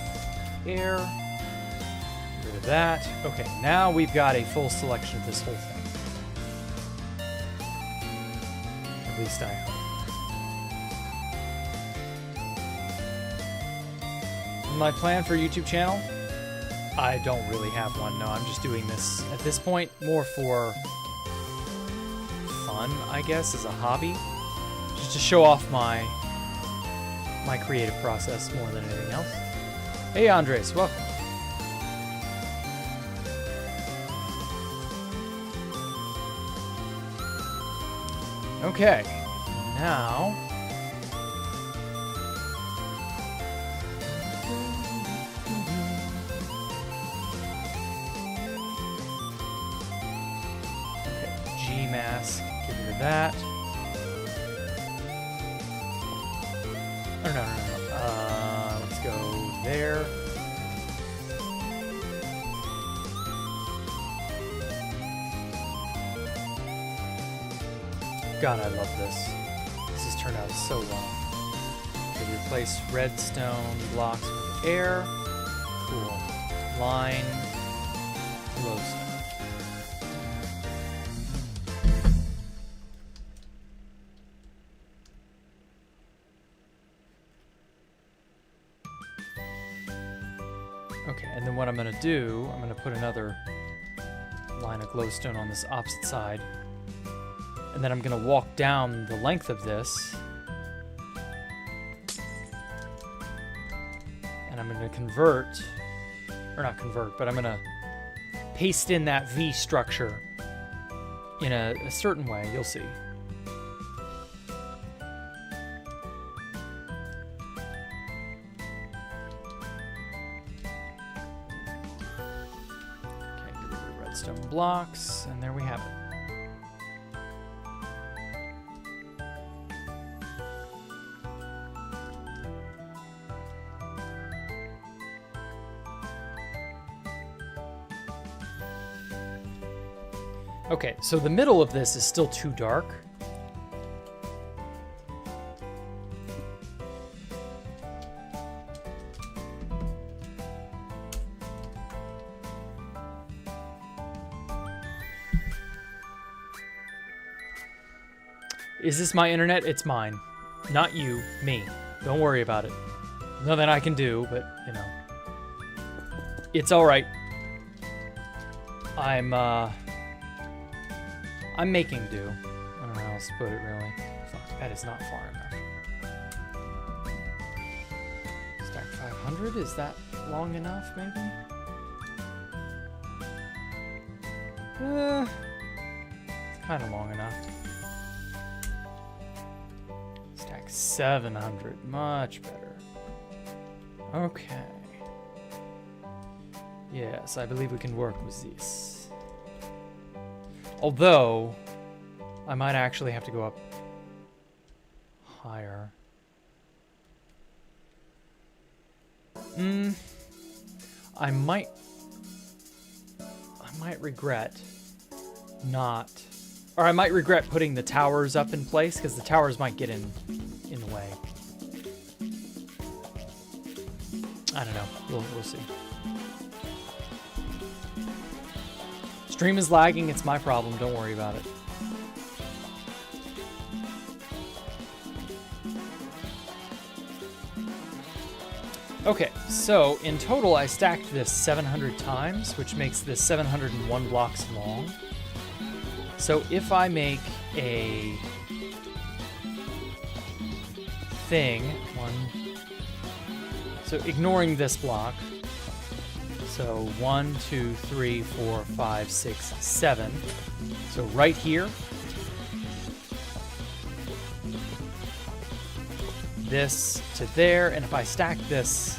[SPEAKER 1] air. Get rid of that. Okay, now we've got a full selection of this whole thing. At least I hope. My plan for a YouTube channel? I don't really have one. No, I'm just doing this at this point more for fun, I guess, as a hobby. Just to show off my creative process more than anything else. Hey, Andres, welcome. Okay, now G mask, get rid of that. No. Let's go there. God, I love this. This has turned out so well. Okay, replace redstone blocks with air. Cool. Line. Glowstone. Okay, and then what I'm going to do, I'm going to put another line of glowstone on this opposite side. And then I'm going to walk down the length of this. And I'm going to convert, or not convert, but I'm going to paste in that V structure in a certain way. You'll see. Redstone blocks, and there we have it. Okay, so the middle of this is still too dark. Is this my internet? It's mine. Not you, me. Don't worry about it. Nothing I can do, but, you know. It's alright. I'm making do. I don't know how else to put it, really. Fuck, that is not far enough. Stack 500? Is that long enough, maybe? It's kind of long enough. Stack 700. Much better. Okay. Yes, I believe we can work with this. Although, I might actually have to go up higher. I might regret not, or I might regret putting the towers up in place, because the towers might get in the way. I don't know. We'll see. Stream is lagging, it's my problem, don't worry about it. Okay, so in total I stacked this 700 times, which makes this 701 blocks long. So if I make a thing. So ignoring this block. So 1, 2, 3, 4, 5, 6, 7. So right here. This to there, and if I stack this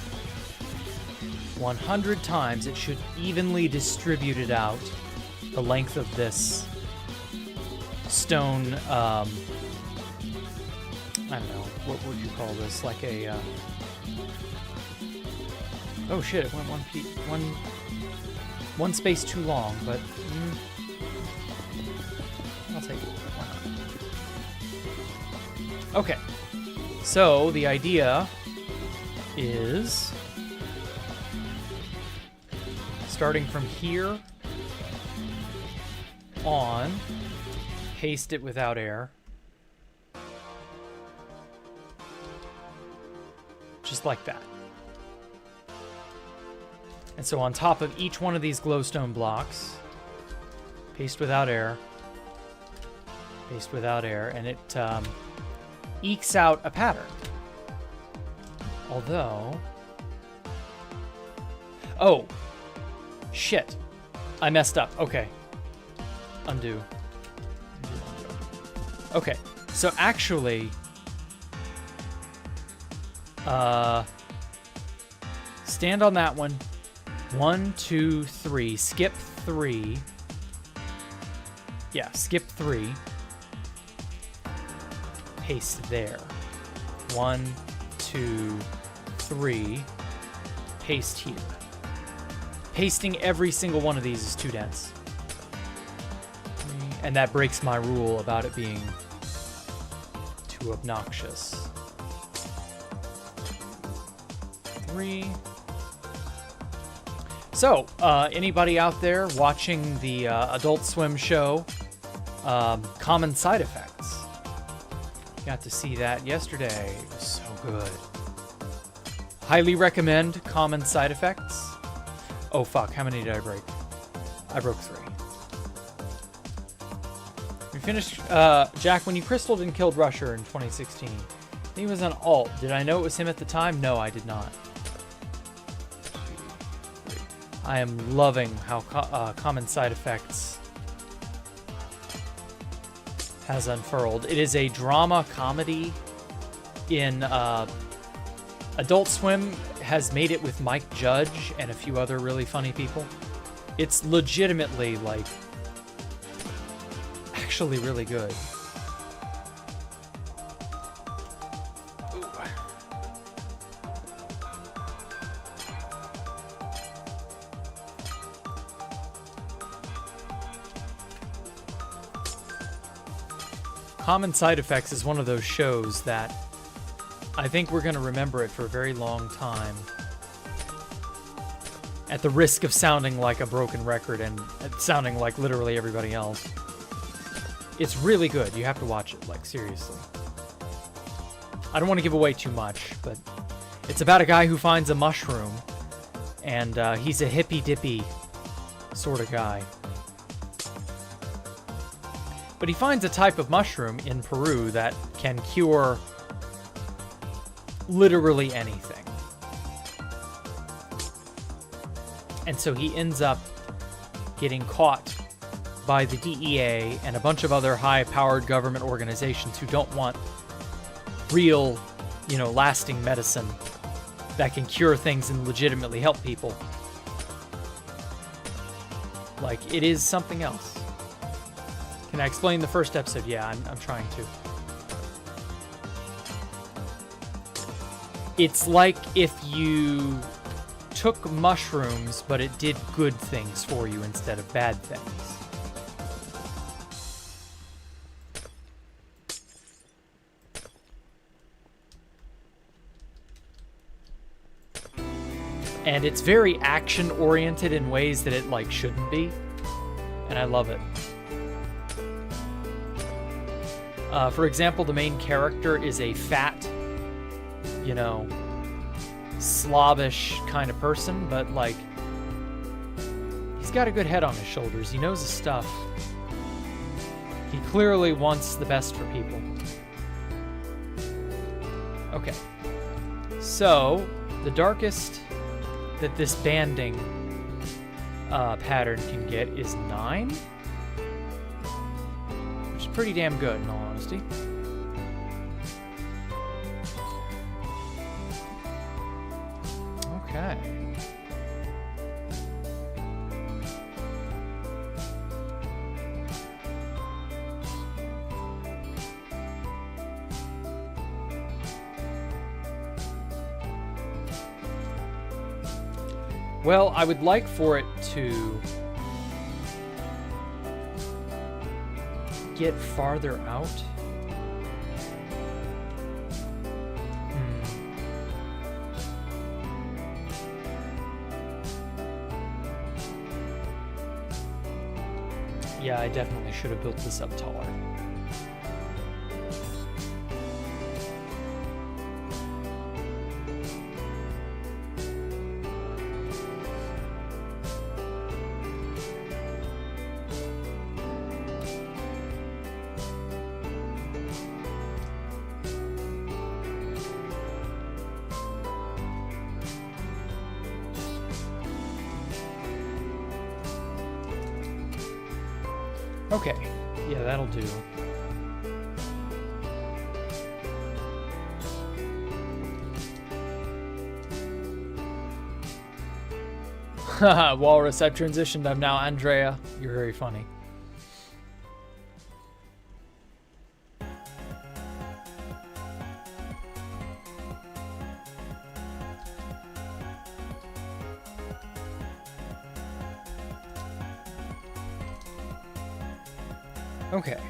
[SPEAKER 1] 100 times, it should evenly distribute it out the length of this stone, I don't know, what would you call this? Like a, oh shit, it went one space too long, but I'll take it. Why not? Okay, so the idea is starting from here on, paste it without air. Just like that. And so on top of each one of these glowstone blocks, paste without air, and it ekes out a pattern. Although... Oh! Shit. I messed up. Okay. Undo. Okay. So actually... stand on that one. 1, 2, 3. Skip 3. Yeah, skip 3. Paste there. 1, 2, 3. Paste here. Pasting every single one of these is too dense. And that breaks my rule about it being too obnoxious. 3. So, anybody out there watching the Adult Swim show, Common Side Effects? Got to see that yesterday. It was so good. Highly recommend Common Side Effects. Oh fuck, how many did I break? I broke 3. We finished, Jack, when you crystalled and killed Rusher in 2016, he was an alt. Did I know it was him at the time? No, I did not. I am loving how Common Side Effects has unfurled. It is a drama comedy in Adult Swim has made it with Mike Judge and a few other really funny people. It's legitimately, like, actually really good. Common Side Effects is one of those shows that I think we're going to remember it for a very long time. At the risk of sounding like a broken record and sounding like literally everybody else. It's really good. You have to watch it, like, seriously. I don't want to give away too much, but it's about a guy who finds a mushroom, and he's a hippy-dippy sort of guy. But he finds a type of mushroom in Peru that can cure literally anything. And so he ends up getting caught by the DEA and a bunch of other high-powered government organizations who don't want real, lasting medicine that can cure things and legitimately help people. Like, it is something else. Can I explain the first episode? Yeah, I'm trying to. It's like if you took mushrooms, but it did good things for you instead of bad things. And it's very action-oriented in ways that it, like, shouldn't be. And I love it. For example, the main character is a fat, slobbish kind of person, but, like, he's got a good head on his shoulders. He knows his stuff. He clearly wants the best for people. Okay. So, the darkest that this banding pattern can get is 9. Which is pretty damn good, in all honesty. Okay. Well, I would like for it to get farther out. Yeah, I definitely should have built this up taller. Okay, yeah, that'll do. Haha, Walrus, I've transitioned. I'm now Andrea. You're very funny. Okay.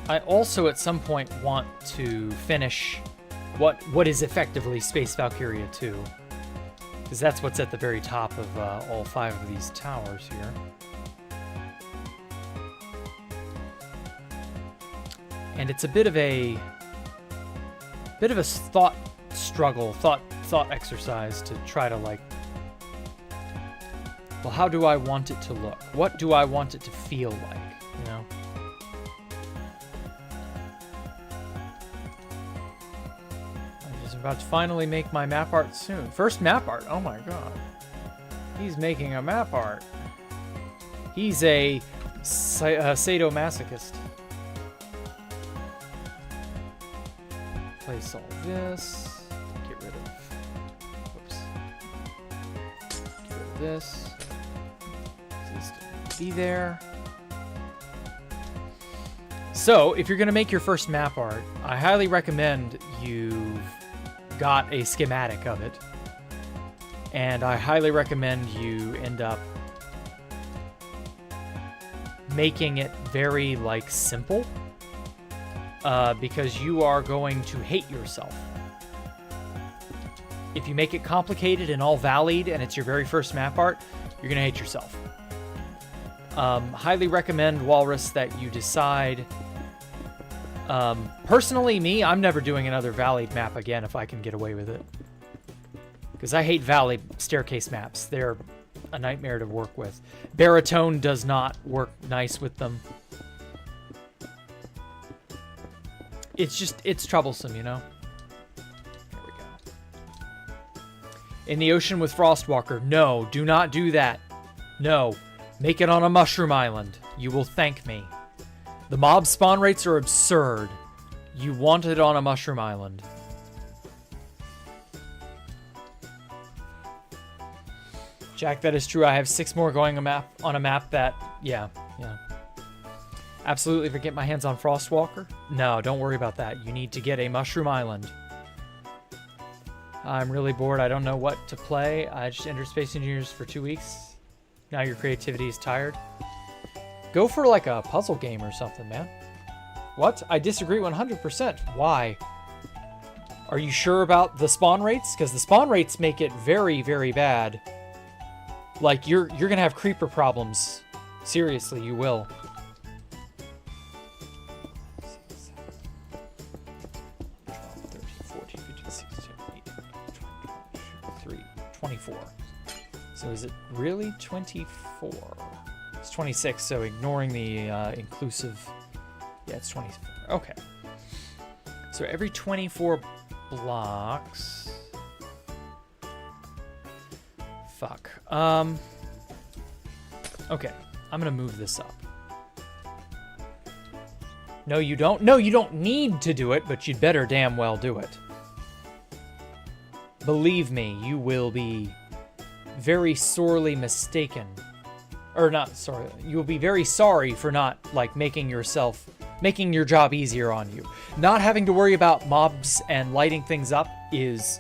[SPEAKER 1] I also at some point want to finish what is effectively Space Valkyria 2, because that's what's at the very top of all 5 of these towers here. And it's a bit of a thought struggle, thought exercise to try to like, well, how do I want it to look? What do I want it to feel like, you know? I'm just about to finally make my map art soon. First map art, oh my god. He's making a map art. He's a sadomasochist. Place all this. Get rid of, whoops. Get rid of this. Be there. So, if you're going to make your first map art, I highly recommend you've got a schematic of it. And I highly recommend you end up making it very, like, simple. Because you are going to hate yourself. If you make it complicated and all valleyed and it's your very first map art, you're going to hate yourself. Highly recommend, Walrus, that you decide. Personally, me, I'm never doing another valleyed map again if I can get away with it. Because I hate valleyed staircase maps. They're a nightmare to work with. Baritone does not work nice with them. It's troublesome, you know? There we go. In the ocean with Frostwalker. No, do not do that. No. Make it on a mushroom island. You will thank me. The mob spawn rates are absurd. You want it on a mushroom island. Jack, that is true. I have 6 more going on a map that... Yeah. Absolutely, if I get my hands on Frostwalker. No, don't worry about that. You need to get a mushroom island. I'm really bored. I don't know what to play. I just entered Space Engineers for 2 weeks. Now your creativity is tired. Go for like a puzzle game or something, man. What? I disagree 100%. Why? Are you sure about the spawn rates? Because the spawn rates make it very, very bad. Like, you're gonna have creeper problems. Seriously, you will. 24. So is it really 24? It's 26, so ignoring the inclusive... Yeah, it's 20. Okay. So every 24 blocks. Fuck. Okay. I'm gonna move this up. No, you don't. No, you don't need to do it, but you'd better damn well do it. Believe me, you will be very sorely mistaken. Or not sorry. You will be very sorry for not, like, making your job easier on you. Not having to worry about mobs and lighting things up is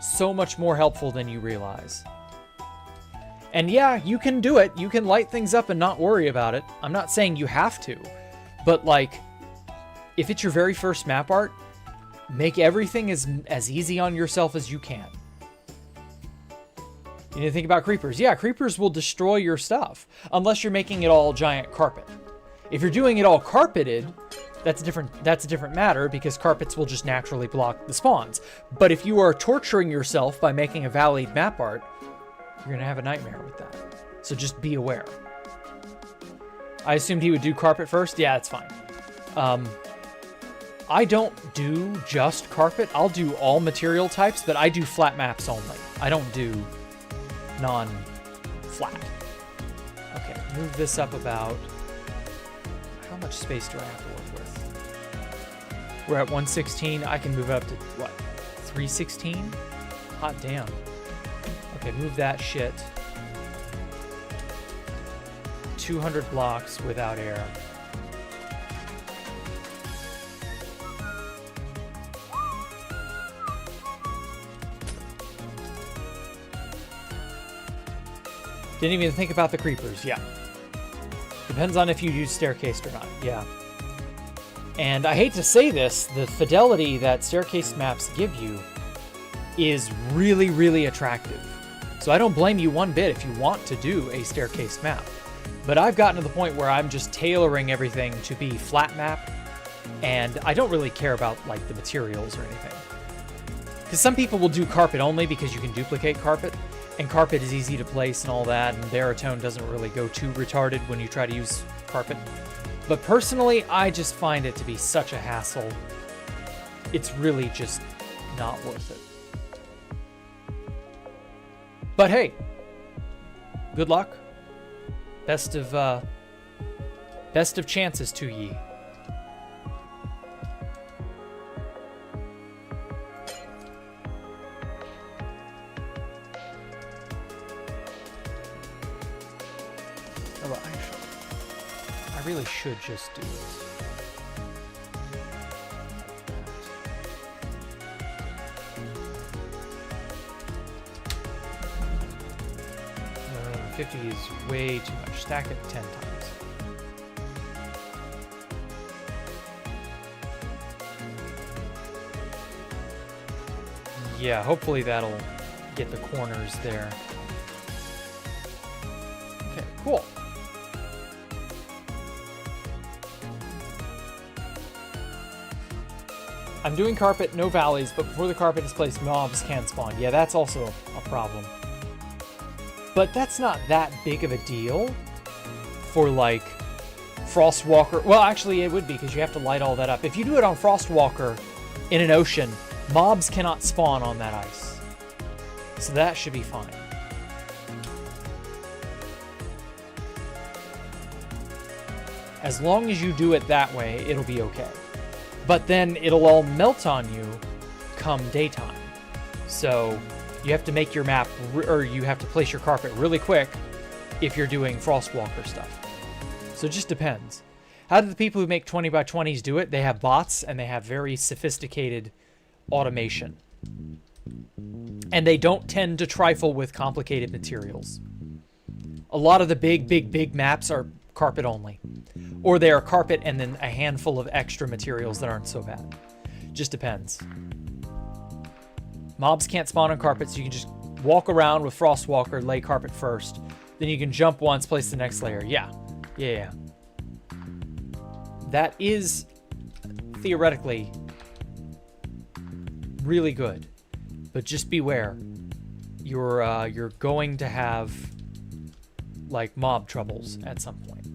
[SPEAKER 1] so much more helpful than you realize. And yeah, you can do it. You can light things up and not worry about it. I'm not saying you have to, but like, if it's your very first map art, make everything as easy on yourself as you can. You need to think about creepers. Yeah, creepers will destroy your stuff unless you're making it all giant carpet. If you're doing it all carpeted, that's a different matter because carpets will just naturally block the spawns. But if you are torturing yourself by making a valid map art, you're gonna have a nightmare with that. So just be aware. I assumed he would do carpet first. Yeah, it's fine. I don't do just carpet. I'll do all material types, but I do flat maps only. I don't do non-flat. Okay, move this up about... How much space do I have to work with? We're at 116. I can move up to, what, 316? Hot damn. Okay, move that shit. 200 blocks without air. Didn't even think about the creepers, yeah. Depends on if you use staircase or not, yeah. And I hate to say this, the fidelity that staircase maps give you is really, really attractive. So I don't blame you one bit if you want to do a staircase map. But I've gotten to the point where I'm just tailoring everything to be flat map, and I don't really care about like the materials or anything. Because some people will do carpet only because you can duplicate carpet, and carpet is easy to place and all that, and baritone doesn't really go too retarded when you try to use carpet. But personally, I just find it to be such a hassle. It's really just not worth it. But hey, good luck. Best of chances to ye. Oh, well, actually, I really should just do it. 50 is way too much. Stack it 10 times. Yeah, hopefully that'll get the corners there. Okay, cool. I'm doing carpet, no valleys, but before the carpet is placed, mobs can spawn. Yeah, that's also a problem. But that's not that big of a deal for, like, Frostwalker. Well, actually, it would be, because you have to light all that up. If you do it on Frostwalker in an ocean, mobs cannot spawn on that ice. So that should be fine. As long as you do it that way, it'll be okay. But then it'll all melt on you come daytime. So you have to make your map, or you have to place your carpet really quick if you're doing Frostwalker stuff. So it just depends. How do the people who make 20 by 20s do it? They have bots and they have very sophisticated automation. And they don't tend to trifle with complicated materials. A lot of the big maps are carpet only. Or they are carpet and then a handful of extra materials that aren't so bad. Just depends. Mobs can't spawn on carpet, so you can just walk around with Frostwalker, lay carpet first. Then you can jump once, place the next layer. Yeah. That is theoretically really good. But just beware. You're going to have like mob troubles at some point.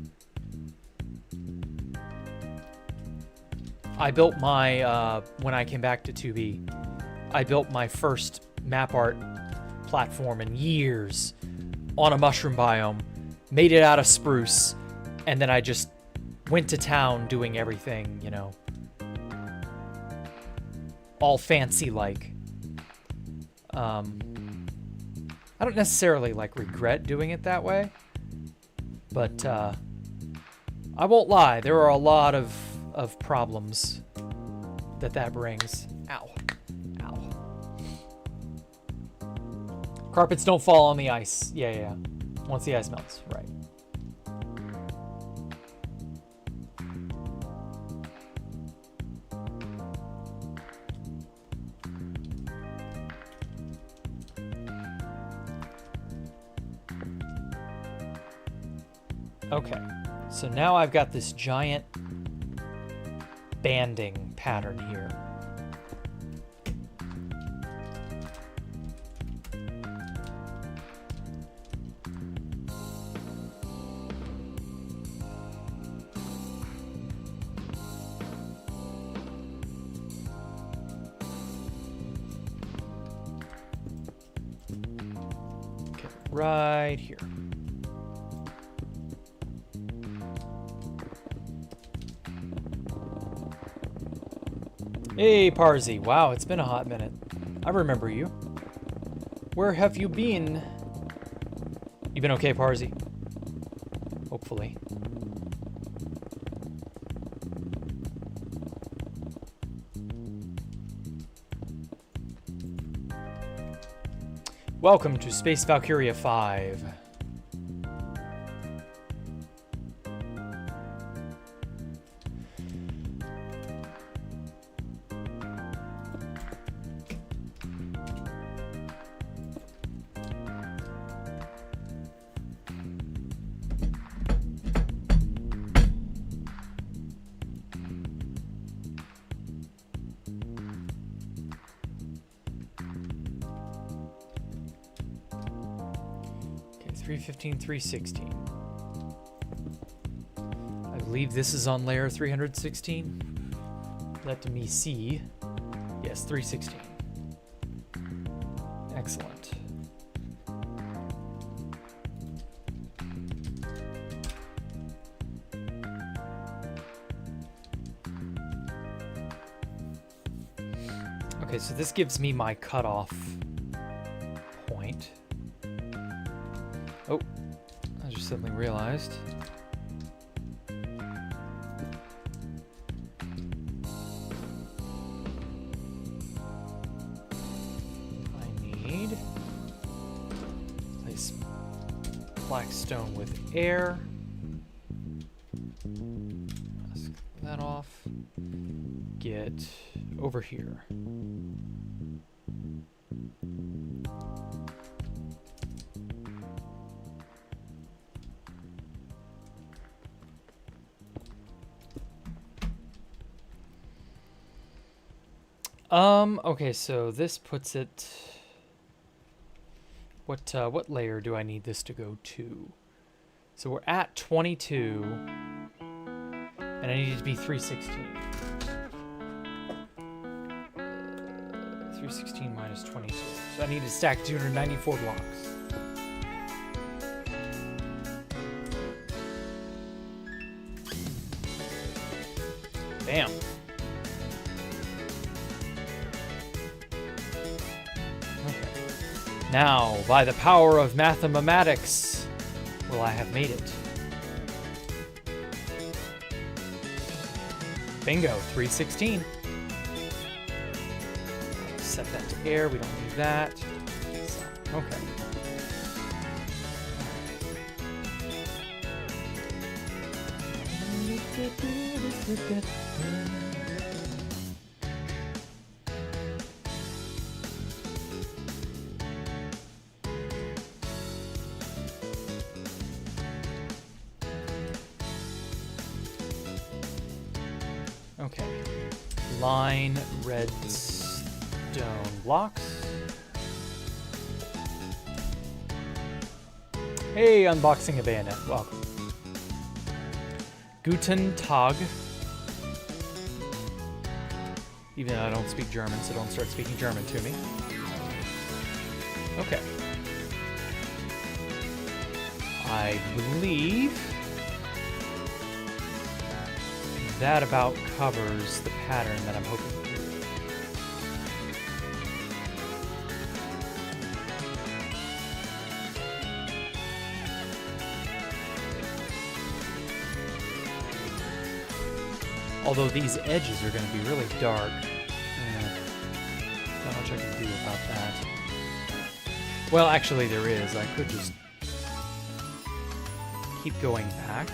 [SPEAKER 1] I built my, when I came back to 2B, I built my first map art platform in years on a mushroom biome, made it out of spruce, and then I just went to town doing everything, you know, all fancy-like. I don't necessarily, like, regret doing it that way, but I won't lie, there are a lot of problems that brings. Ow. Ow. Carpets don't fall on the ice. Yeah. Once the ice melts, right. Okay, so now I've got this giant banding pattern here. Okay, right here. Hey, Parsi. Wow, it's been a hot minute. I remember you. Where have you been? You been okay, Parsi? Hopefully. Welcome to Space Valkyria 5. Okay, 315, 316. I believe this is on layer 316. Let me see. Yes, 316. Excellent. Okay, so this gives me my cutoff point. Oh, I just suddenly realized. I need place black stone with air. Mask that off. Get over here. Okay, so this puts it... What layer do I need this to go to? So we're at 22, and I need it to be 316. 316 minus 22. So I need to stack 294 blocks. Bam. Now, by the power of mathematics, will I have made it? Bingo, 316. Set that to air, we don't need that. So, okay. Okay, line redstone blocks. Hey, unboxing a bayonet, welcome. Guten Tag. Even though I don't speak German, so don't start speaking German to me. Okay. I believe that about covers the pattern that I'm hoping to do. Although these edges are going to be really dark. Not much I can do about that. Well, actually there is. I could just keep going back.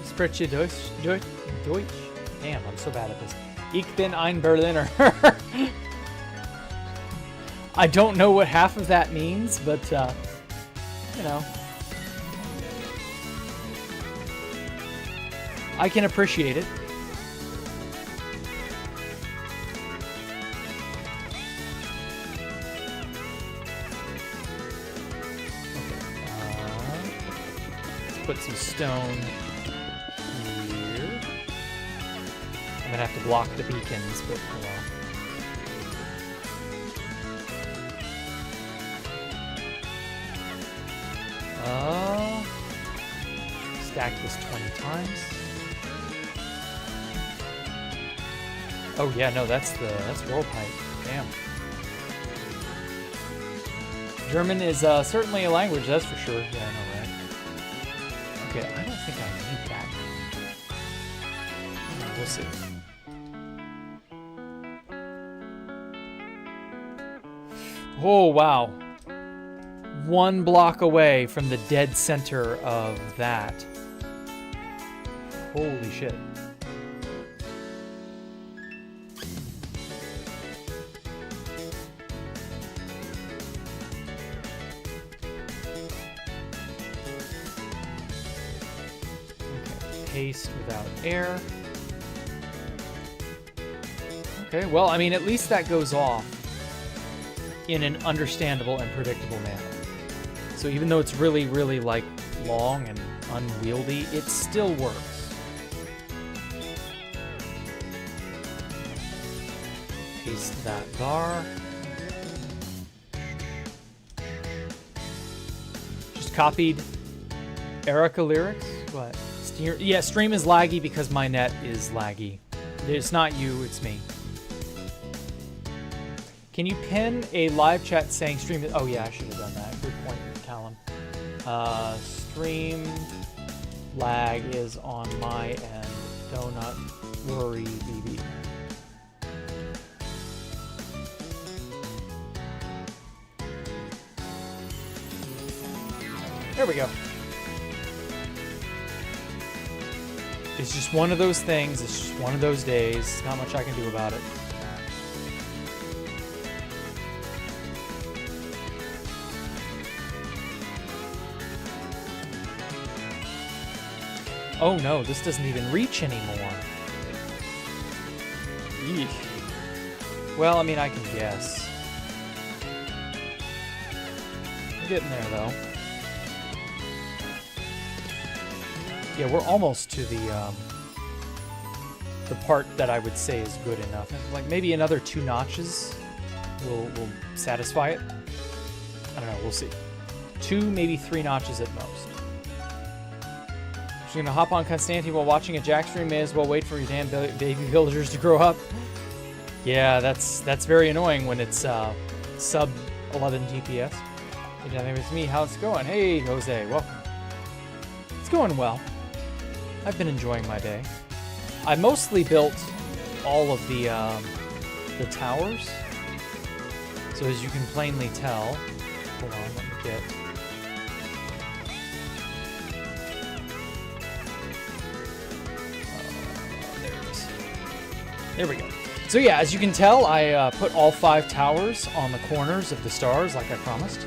[SPEAKER 2] Spreche Deutsch?
[SPEAKER 1] Damn, I'm so bad at this. Ich bin ein Berliner. I don't know what half of that means, but, you know. I can appreciate it. Put some stone here. I'm gonna have to block the beacons, but oh well. Stack this 20 times. Oh yeah, no, that's world height. Damn. German is certainly a language, that's for sure. Yeah, I know, right? Okay, I don't think I need that. We'll see. Oh, wow. 1 block away from the dead center of that. Holy shit. Paste without air. Okay, well, I mean, at least that goes off in an understandable and predictable manner. So even though it's really, really, like, long and unwieldy, it still works. Paste that bar. Just copied Erica lyrics. What? Yeah, stream is laggy because my net is laggy. It's not you, it's me. Can you pin a live chat saying stream? Oh yeah, I should have done that. Good point, Callum. Stream lag is on my end. Do not worry, BB. There we go. It's just one of those things. It's just one of those days. Not much I can do about it. Oh no, this doesn't even reach anymore. Eesh. Well, I mean, I can guess. We're getting there, though. Yeah, we're almost to the part that I would say is good enough. Like, maybe another 2 notches will satisfy it. I don't know, we'll see. 2, maybe 3 notches at most. Just gonna hop on Constantine while watching a Jack stream. May as well wait for your damn baby villagers to grow up. Yeah, that's very annoying when it's sub 11 TPS. Hey, it's me. How's it going? Hey, Jose, welcome. It's going well. I've been enjoying my day. I mostly built all of the towers. So as you can plainly tell, hold on, let me get. There it is. There we go. So yeah, as you can tell, I put all 5 towers on the corners of the stars like I promised.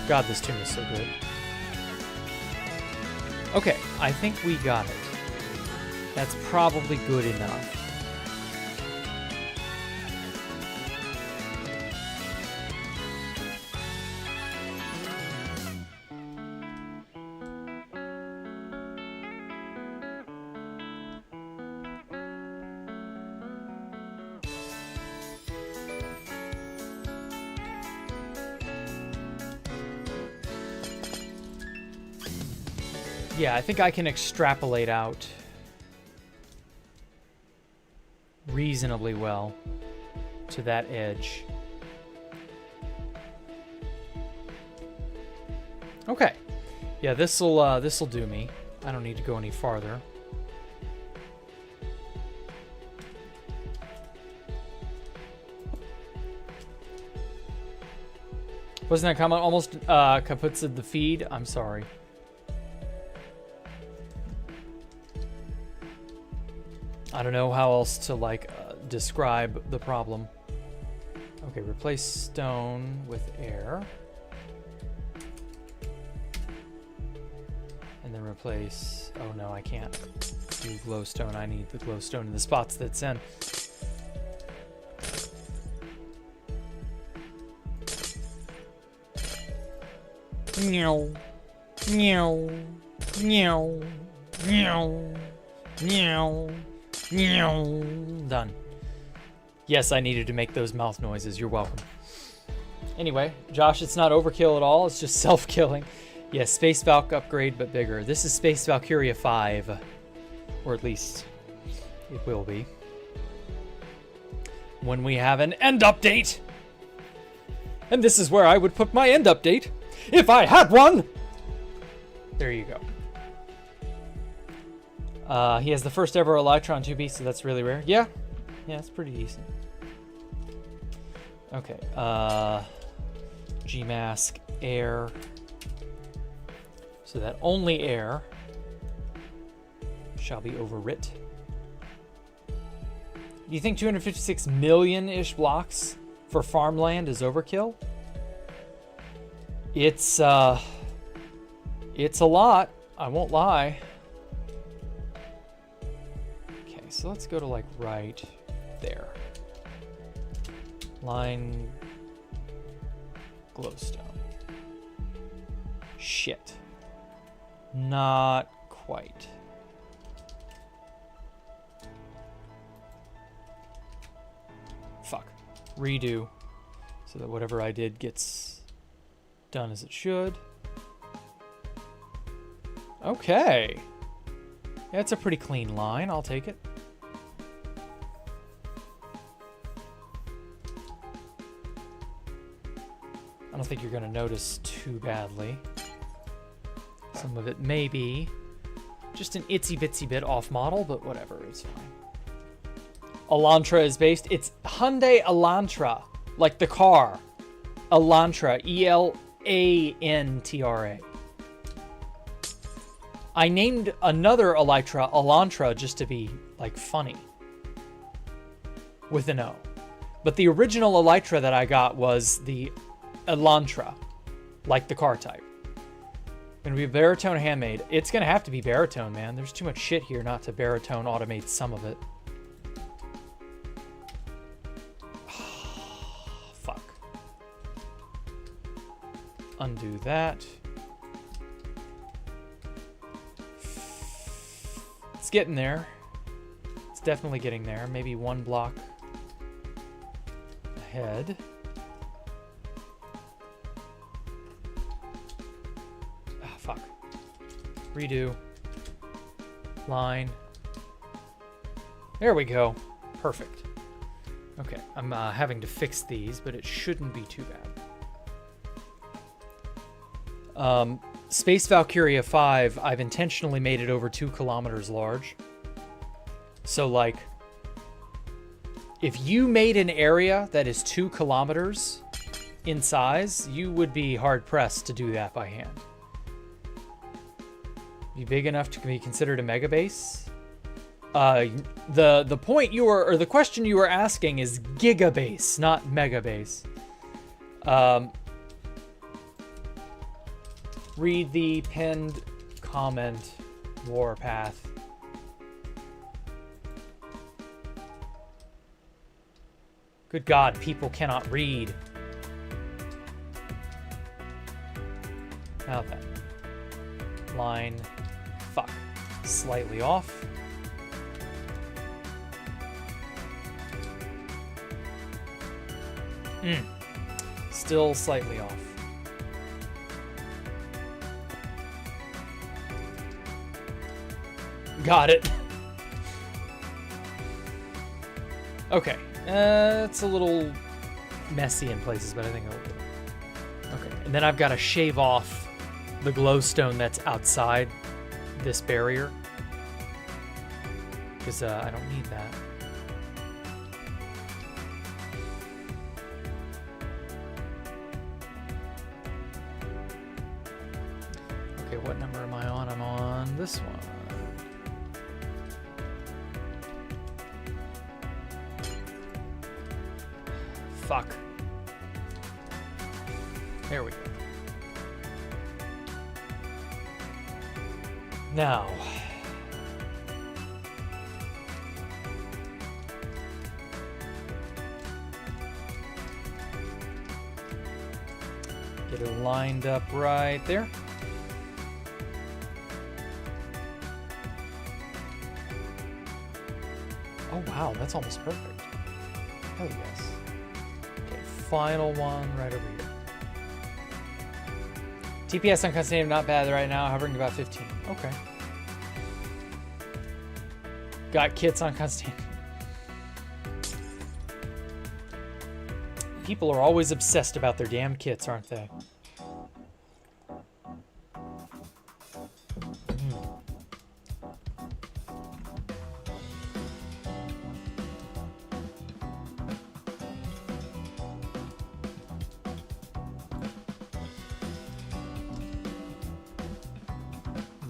[SPEAKER 1] God, this tune is so good. Okay, I think we got it. That's probably good enough. Yeah, I think I can extrapolate out reasonably well to that edge. Okay. Yeah, this'll do me. I don't need to go any farther. Wasn't that comment almost kaputza the feed? I'm sorry. I don't know how else to, like, describe the problem. Okay, replace stone with air. And then replace... Oh, no, I can't do glowstone. I need the glowstone in the spots that's in. Meow. Meow. Meow. Meow. Meow. Done. Yes, I needed to make those mouth noises. You're welcome. Anyway, Josh, it's not overkill at all. It's just self-killing. Yes, Space Valk upgrade, but bigger. This is Space Valkyria 5. Or at least it will be. When we have an end update. And this is where I would put my end update. If I had one! There you go. He has the first ever Electron 2B, so that's really rare. Yeah, it's pretty decent. Okay, G-Mask, air. So that only air shall be overwrit. Do you think 256 million-ish blocks for farmland is overkill? It's a lot, I won't lie. So let's go to, like, right there. Line glowstone. Shit. Not quite. Fuck. Redo. So that whatever I did gets done as it should. Okay. Yeah, it's a pretty clean line. I'll take it. I don't think you're going to notice too badly. Some of it may be just an itsy bitsy bit off model, but whatever, it's fine. Elantra is based. It's Hyundai Elantra, like the car. Elantra, E-L-A-N-T-R-A. I named another Elantra just to be, like, funny. With an O. But the original Elantra that I got was the Elantra, like the car type. Gonna be baritone handmade. It's gonna have to be baritone, man. There's too much shit here not to baritone automate some of it. Fuck. Undo that. It's getting there. It's definitely getting there. Maybe one block ahead. Fuck. Redo. Line. There we go. Perfect. Okay, I'm having to fix these, but it shouldn't be too bad. Space Valkyria 5, I've intentionally made it over 2 kilometers large. So, like, if you made an area that is 2 kilometers in size, you would be hard-pressed to do that by hand. Be big enough to be considered a mega base? The point you were, or the question you were asking is gigabase, not megabase. read the pinned comment, Warpath. Good God, people cannot read. Now then. Line, fuck, slightly off. Still slightly off. Got it. Okay. It's a little messy in places, but I think it'll do. Okay. And then I've got to shave off the glowstone that's outside this barrier. Because I don't need that. Okay, what number am I on? I'm on this one. Fuck. There we go. Now. Get it lined up right there. Oh wow, that's almost perfect. Hell yes. Okay, final one right over here. TPS on Constantine, not bad right now, hovering about 15. Okay. Got kits on Constantine. People are always obsessed about their damn kits, aren't they?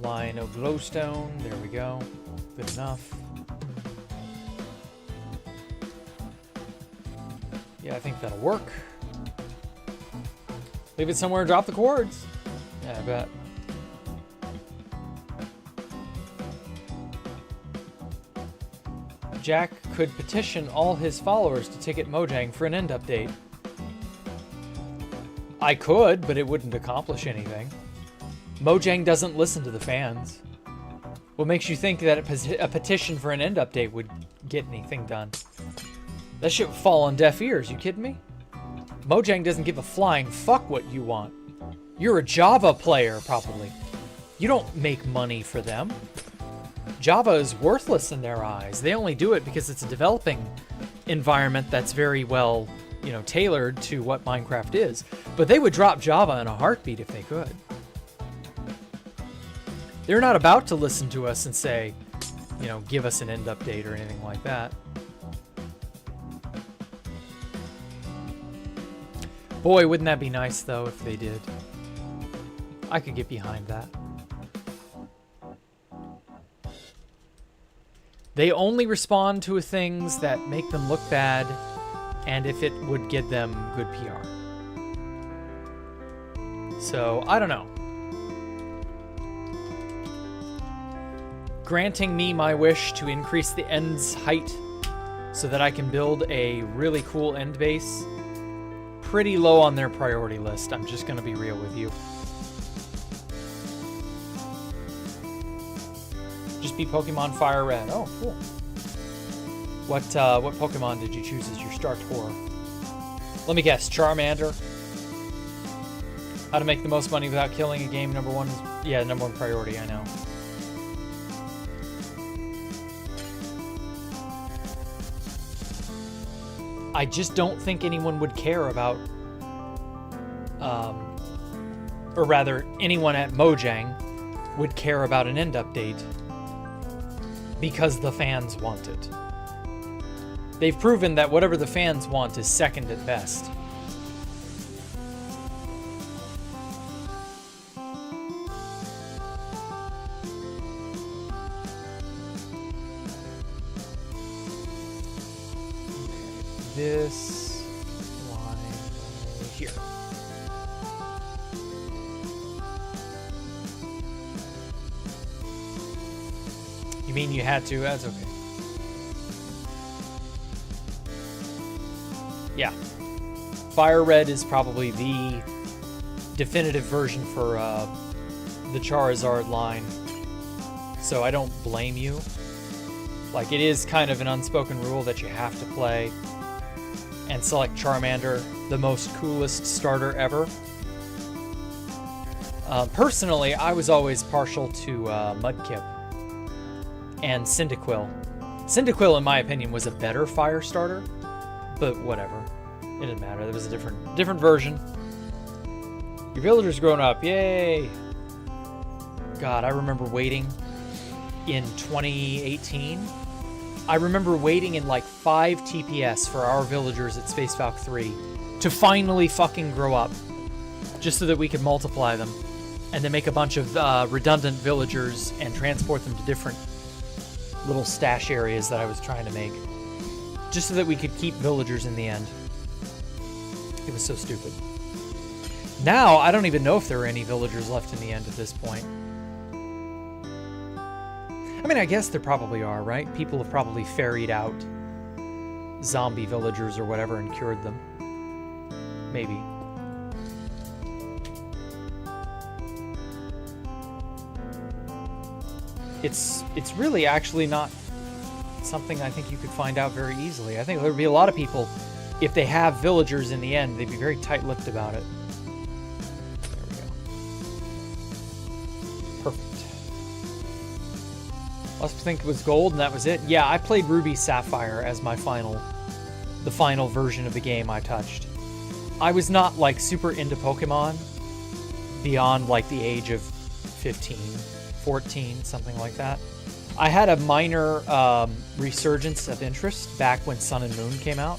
[SPEAKER 1] Line of glowstone. There we go. Good enough. Yeah, I think that'll work. Leave it somewhere and drop the cords. Yeah, I bet. Jack could petition all his followers to ticket Mojang for an end update. I could, but it wouldn't accomplish anything. Mojang doesn't listen to the fans. What makes you think that a petition for an end update would get anything done? That shit would fall on deaf ears, you kidding me? Mojang doesn't give a flying fuck what you want. You're a Java player, probably. You don't make money for them. Java is worthless in their eyes. They only do it because it's a developing environment that's very well, you know, tailored to what Minecraft is. But they would drop Java in a heartbeat if they could. They're not about to listen to us and say, you know, give us an end update or anything like that. Boy, wouldn't that be nice, though, if they did. I could get behind that. They only respond to things that make them look bad, and if it would get them good PR. So, I don't know. Granting me my wish to increase the end's height so that I can build a really cool end base, pretty low on their priority list. I'm just going to be real with you. Just beat Pokemon Fire Red. Oh, cool. What Pokemon did you choose as your start tour? Let me guess, Charmander. How to make the most money without killing a game, number one. Yeah, number one priority, I know. I just don't think anyone would care about, or rather, anyone at Mojang would care about an end update because the fans want it. They've proven that whatever the fans want is second at best. This line here. mean you had to? That's okay. Yeah. Fire Red is probably the definitive version for the Charizard line. So I don't blame you. Like, it is kind of an unspoken rule that you have to play and select Charmander, the most coolest starter ever. Personally, I was always partial to Mudkip and Cyndaquil. Cyndaquil, in my opinion, was a better fire starter, but whatever. It didn't matter. There was a different version. Your villager's grown up. Yay! God, I remember waiting in 2018. I remember waiting in like 5 TPS for our villagers at Space Valk 3 to finally fucking grow up, just so that we could multiply them and then make a bunch of redundant villagers and transport them to different little stash areas that I was trying to make, just so that we could keep villagers in the end. It was so stupid. Now, I don't even know if there are any villagers left in the end at this point. I mean, I guess there probably are, right? People have probably ferried out zombie villagers or whatever and cured them. Maybe. It's really actually not something I think you could find out very easily. I think there would be a lot of people, if they have villagers in the end, they'd be very tight-lipped about it. There we go. Perfect. I think it was gold, and that was it. Yeah, I played Ruby Sapphire as the final version of the game I touched. I was not, like, super into Pokemon beyond, like, the age of 15, 14, something like that. I had a minor resurgence of interest back when Sun and Moon came out,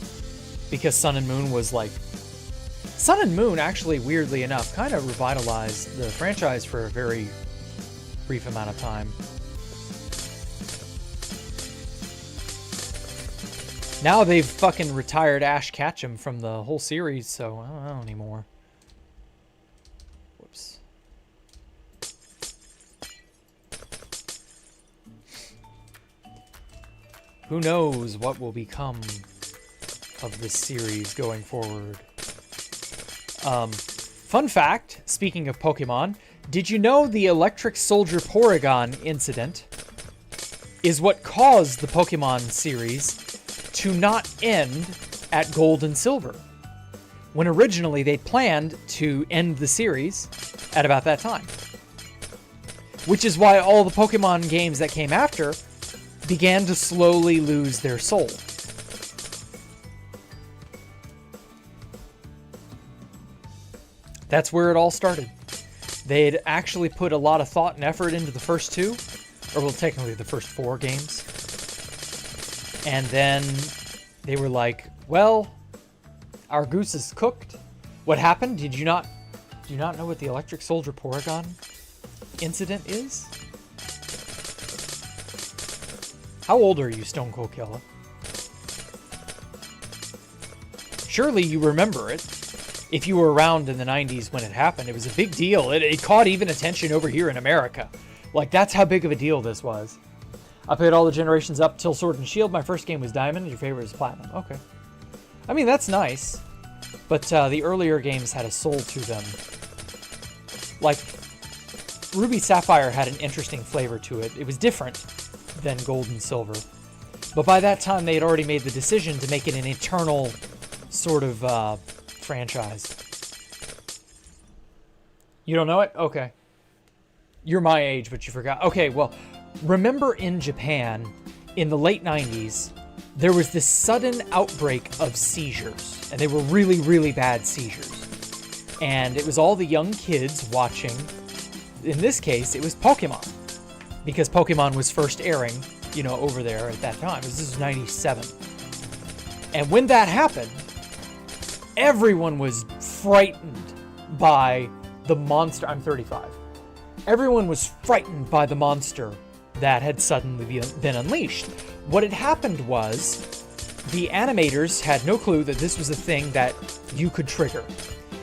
[SPEAKER 1] because Sun and Moon was, like... Sun and Moon, actually, weirdly enough, kind of revitalized the franchise for a very brief amount of time. Now they've fucking retired Ash Ketchum from the whole series, so I don't know anymore. Whoops. Who knows what will become of this series going forward. Fun fact, speaking of Pokemon, did you know the Electric Soldier Porygon incident is what caused the Pokemon series to not end at Gold and Silver, when originally they planned to end the series at about that time? Which is why all the Pokemon games that came after began to slowly lose their soul. That's where it all started. They'd actually put a lot of thought and effort into the first 2, or well, technically the first 4 games. And then they were like, well, our goose is cooked. What happened? Do you not know what the Electric Soldier Porygon incident is? How old are you, Stone Cold Killer? Surely you remember it. If you were around in the 90s when it happened, it was a big deal. It caught even attention over here in America. Like, that's how big of a deal this was. I played all the generations up till Sword and Shield. My first game was Diamond. Your favorite is Platinum. Okay. I mean, that's nice. But the earlier games had a soul to them. Like, Ruby Sapphire had an interesting flavor to it. It was different than Gold and Silver. But by that time, they had already made the decision to make it an eternal sort of franchise. You don't know it? Okay. You're my age, but you forgot. Okay, well... Remember in Japan, in the late 90s, there was this sudden outbreak of seizures. And they were really, really bad seizures. And it was all the young kids watching. In this case, it was Pokemon. Because Pokemon was first airing, you know, over there at that time. This was 97. And when that happened, everyone was frightened by the monster. I'm 35. Everyone was frightened by the monster that had suddenly been unleashed. What had happened was the animators had no clue that this was a thing that you could trigger.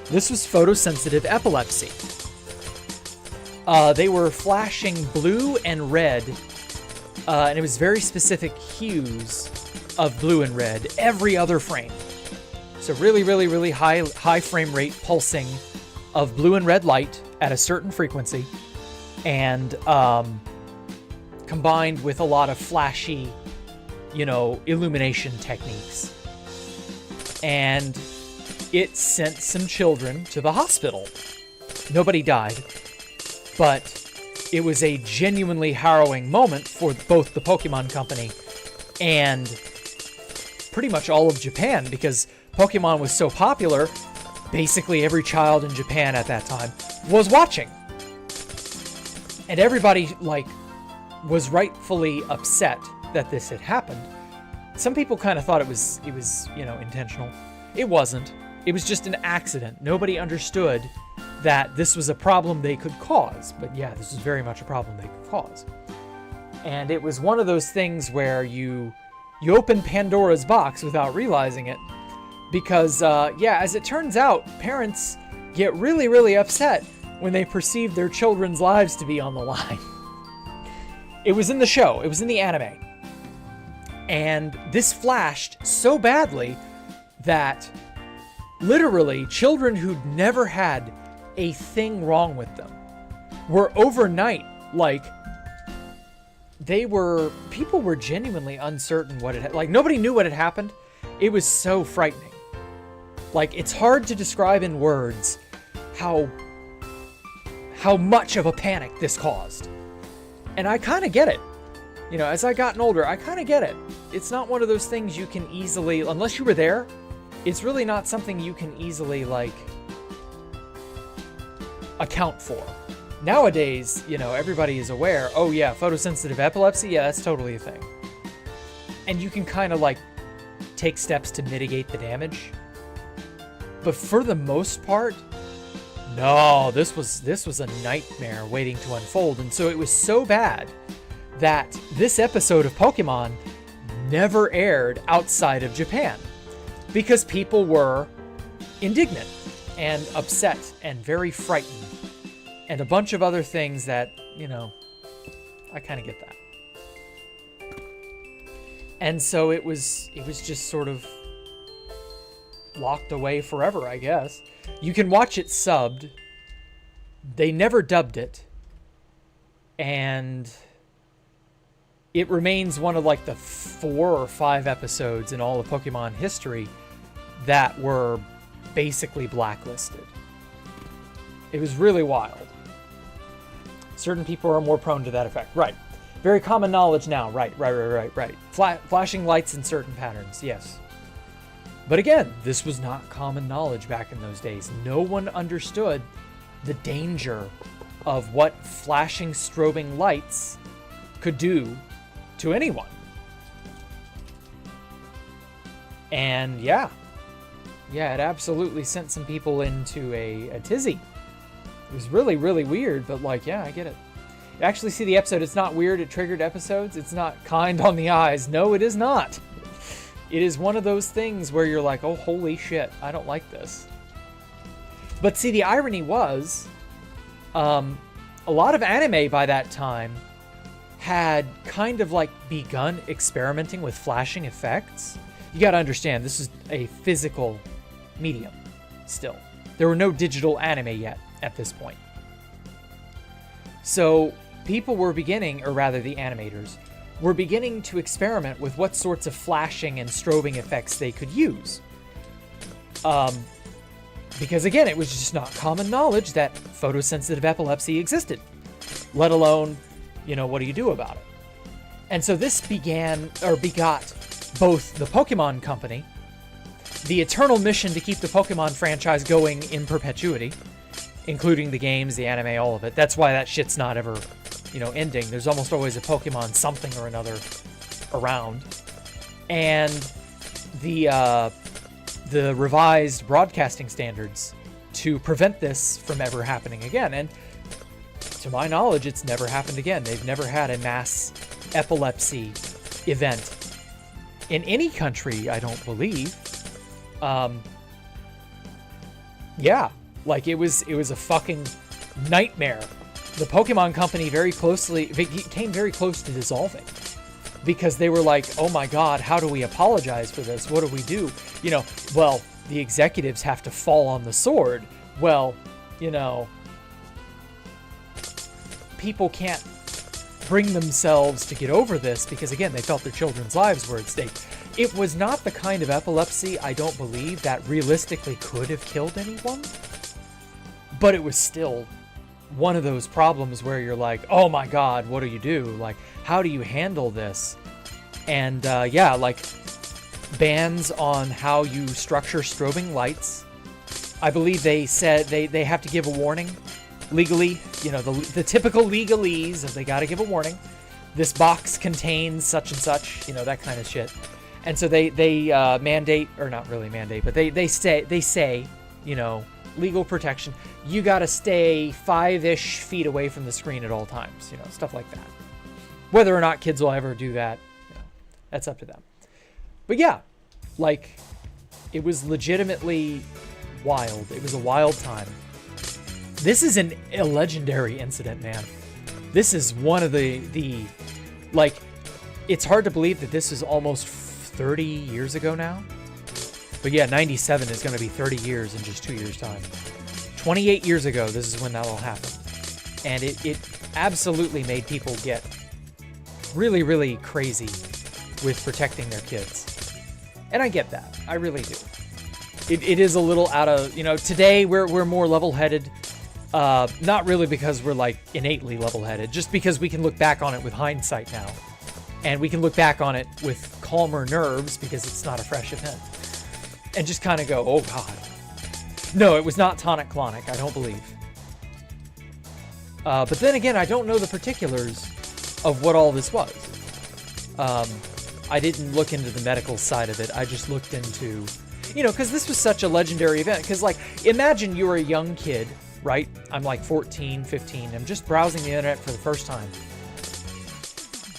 [SPEAKER 1] This was photosensitive epilepsy. They were flashing blue and red and it was very specific hues of blue and red every other frame. So really, really, really high frame rate pulsing of blue and red light at a certain frequency, and combined with a lot of flashy, illumination techniques. And it sent some children to the hospital. Nobody died, but it was a genuinely harrowing moment for both the Pokemon Company and pretty much all of Japan, because Pokemon was so popular, basically every child in Japan at that time was watching. And everybody, was rightfully upset that this had happened. Some people kind of thought it was, intentional. It wasn't. It was just an accident. Nobody understood that this was a problem they could cause. But yeah, this was very much a problem they could cause. And it was one of those things where you open Pandora's box without realizing it. Because, as it turns out, parents get really, really upset when they perceive their children's lives to be on the line. It was in the show. It was in the anime. And this flashed so badly that literally children who'd never had a thing wrong with them were overnight, people were genuinely uncertain what it nobody knew what had happened. It was so frightening. It's hard to describe in words how much of a panic this caused. And I kind of get it. As I gotten older, I kind of get it. It's not one of those things you can easily, unless you were there, it's really not something you can easily, account for. Nowadays, everybody is aware, oh yeah, photosensitive epilepsy, yeah, that's totally a thing. And you can kind of, take steps to mitigate the damage. But for the most part, no, this was a nightmare waiting to unfold. And so it was so bad that this episode of Pokemon never aired outside of Japan because people were indignant and upset and very frightened and a bunch of other things that, I kind of get that. And so it was just sort of locked away forever, I guess. You can watch it subbed. They never dubbed it. And it remains one of the 4 or 5 episodes in all of Pokemon history that were basically blacklisted. It was really wild. Certain people are more prone to that effect. Right. Very common knowledge now. Right. Flashing lights in certain patterns. Yes. But again, this was not common knowledge back in those days. No one understood the danger of what flashing strobing lights could do to anyone. And yeah, it absolutely sent some people into a tizzy. It was really, really weird, but I get it. You actually see the episode. It's not weird. It triggered episodes. It's not kind on the eyes. No, it is not. It is one of those things where you're like, oh, holy shit, I don't like this. But see, the irony was, a lot of anime by that time had kind of begun experimenting with flashing effects. You gotta understand, this is a physical medium still. There were no digital anime yet at this point. So people were beginning, or rather the animators, were beginning to experiment with what sorts of flashing and strobing effects they could use. Because again, it was just not common knowledge that photosensitive epilepsy existed, let alone, what do you do about it? And so this begot both the Pokemon Company, the eternal mission to keep the Pokemon franchise going in perpetuity, including the games, the anime, all of it. That's why that shit's not ever, ending. There's almost always a Pokemon something or another around. And the revised broadcasting standards to prevent this from ever happening again. And to my knowledge, it's never happened again. They've never had a mass epilepsy event in any country, I don't believe. It was a fucking nightmare. The Pokemon Company came very close to dissolving. because they were like, oh my God, how do we apologize for this? What do we do? You know, well, the executives have to fall on the sword. Well, you know, people can't bring themselves to get over this because, again, they felt their children's lives were at stake. It was not the kind of epilepsy, I don't believe, that realistically could have killed anyone. But it was still one of those problems where you're like, oh my God, what do you do? Like, how do you handle this? And yeah, like bans on how you structure strobing lights. I believe they said they have to give a warning legally, you know, the typical legalese of they got to give a warning. This box contains such and such, you know, that kind of shit. And so they mandate, or not really mandate, but they say, you know, legal protection. You got to stay 5-ish feet away from the screen at all times, you know, stuff like that. Whether or not kids will ever do that, you know, that's up to them. But yeah, like, it was legitimately wild. It was a wild time. This is a legendary incident, man. This is one of the like, it's hard to believe that this is almost 30 years ago now. But yeah, 97 is going to be 30 years in just 2 years' time. 28 years ago, this is when that all happened. And it absolutely made people get really, really crazy with protecting their kids. And I get that. I really do. It is a little out of, you know, today we're more level-headed. Not really because we're like innately level-headed, just because we can look back on it with hindsight now. And we can look back on it with calmer nerves because it's not a fresh event. And just kind of go, oh God. No, it was not tonic-clonic, I don't believe. But then again, I don't know the particulars of what all this was. I didn't look into the medical side of it. I just looked into, you know, because this was such a legendary event. Because, like, imagine you were a young kid, right? I'm like 14, 15. I'm just browsing the internet for the first time.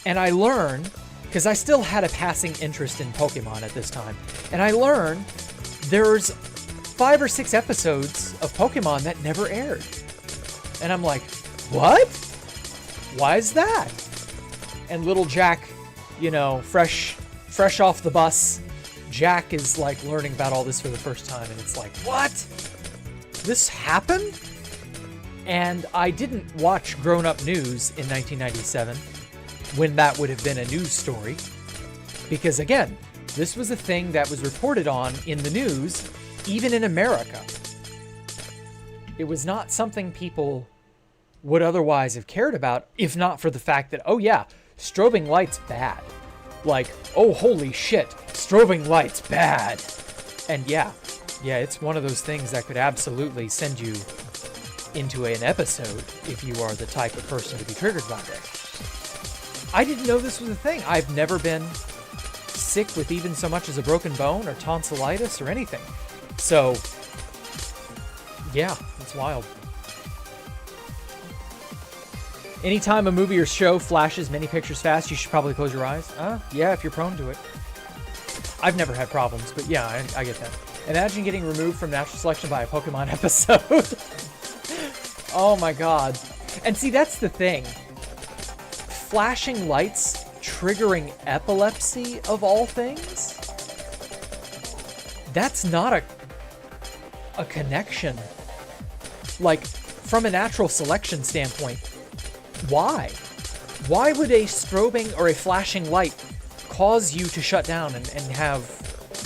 [SPEAKER 1] And I learned, because I still had a passing interest in Pokemon at this time, and I learned there's 5 or 6 episodes of Pokemon that never aired. And I'm like, what? Why is that? And little Jack, you know, fresh off the bus, Jack is like learning about all this for the first time, and it's like, what? This happened? And I didn't watch Grown Up News in 1997 when that would have been a news story, because again, this was a thing that was reported on in the news, even in America. It was not something people would otherwise have cared about, if not for the fact that, oh yeah, strobing lights bad. Like, oh holy shit, strobing lights bad. And yeah, it's one of those things that could absolutely send you into an episode if you are the type of person to be triggered by it. I didn't know this was a thing. I've never been sick with even so much as a broken bone or tonsillitis or anything. So, yeah, it's wild. Anytime a movie or show flashes many pictures fast, you should probably close your eyes. Yeah, if you're prone to it. I've never had problems, but yeah, I get that. Imagine getting removed from natural selection by a Pokemon episode. Oh my God. And see, that's the thing. Flashing lights triggering epilepsy, of all things? That's not a connection. Like, from a natural selection standpoint, why? Why would a strobing or a flashing light cause you to shut down and have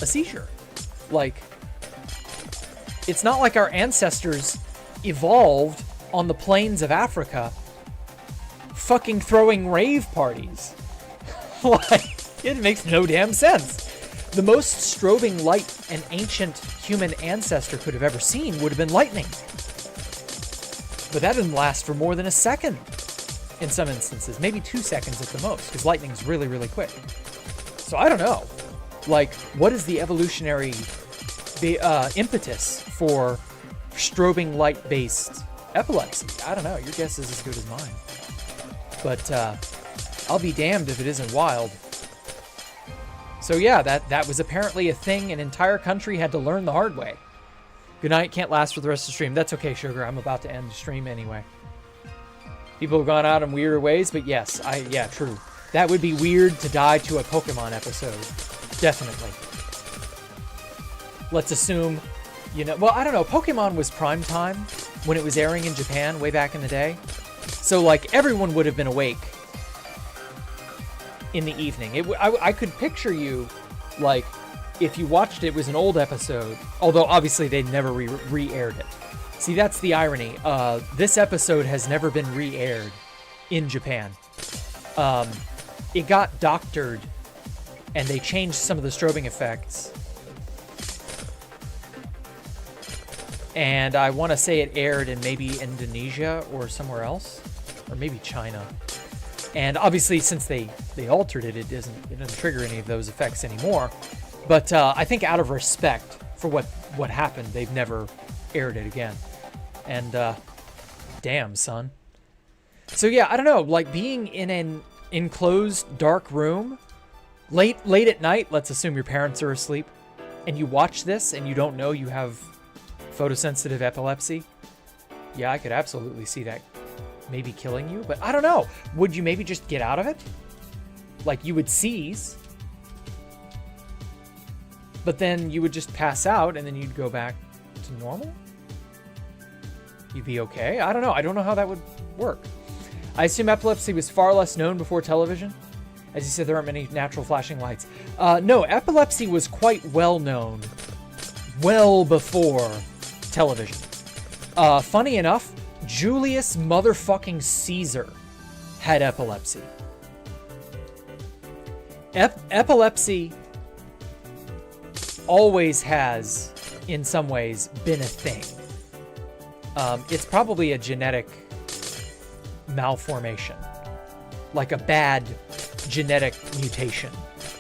[SPEAKER 1] a seizure? Like, it's not like our ancestors evolved on the plains of Africa fucking throwing rave parties. Like, it makes no damn sense. The most strobing light an ancient human ancestor could have ever seen would have been lightning. But that didn't last for more than a second in some instances, maybe 2 seconds at the most, because lightning's really, really quick. So I don't know. Like, what is the evolutionary impetus for strobing light-based epilepsy? I don't know. Your guess is as good as mine. But I'll be damned if it isn't wild. So yeah, that was apparently a thing an entire country had to learn the hard way. Good night, can't last for the rest of the stream. That's okay, Sugar. I'm about to end the stream anyway. People have gone out in weirder ways, but yes, yeah, true. That would be weird to die to a Pokemon episode. Definitely. Let's assume, well, I don't know. Pokemon was prime time when it was airing in Japan way back in the day. So, like, everyone would have been awake in the evening. I could picture you, like, if you watched it was an old episode, although obviously they never re-aired it. See, that's the irony. This episode has never been re-aired in Japan. It got doctored, and they changed some of the strobing effects. And I want to say it aired in maybe Indonesia or somewhere else, or maybe China. And obviously, since they altered it, it doesn't trigger any of those effects anymore. But I think out of respect for what happened, they've never aired it again. And damn, son. So yeah, I don't know, like being in an enclosed dark room late at night, let's assume your parents are asleep, and you watch this and you don't know you have photosensitive epilepsy. Yeah, I could absolutely see that maybe killing you, but I don't know. Would you maybe just get out of it? Like you would seize, but then you would just pass out and then you'd go back to normal? You'd be okay? I don't know. I don't know how that would work. I assume epilepsy was far less known before television. As you said, there aren't many natural flashing lights. No, epilepsy was quite well known well before television. Funny enough, Julius motherfucking Caesar had epilepsy. Epilepsy always has, in some ways, been a thing. It's probably a genetic malformation, like a bad genetic mutation.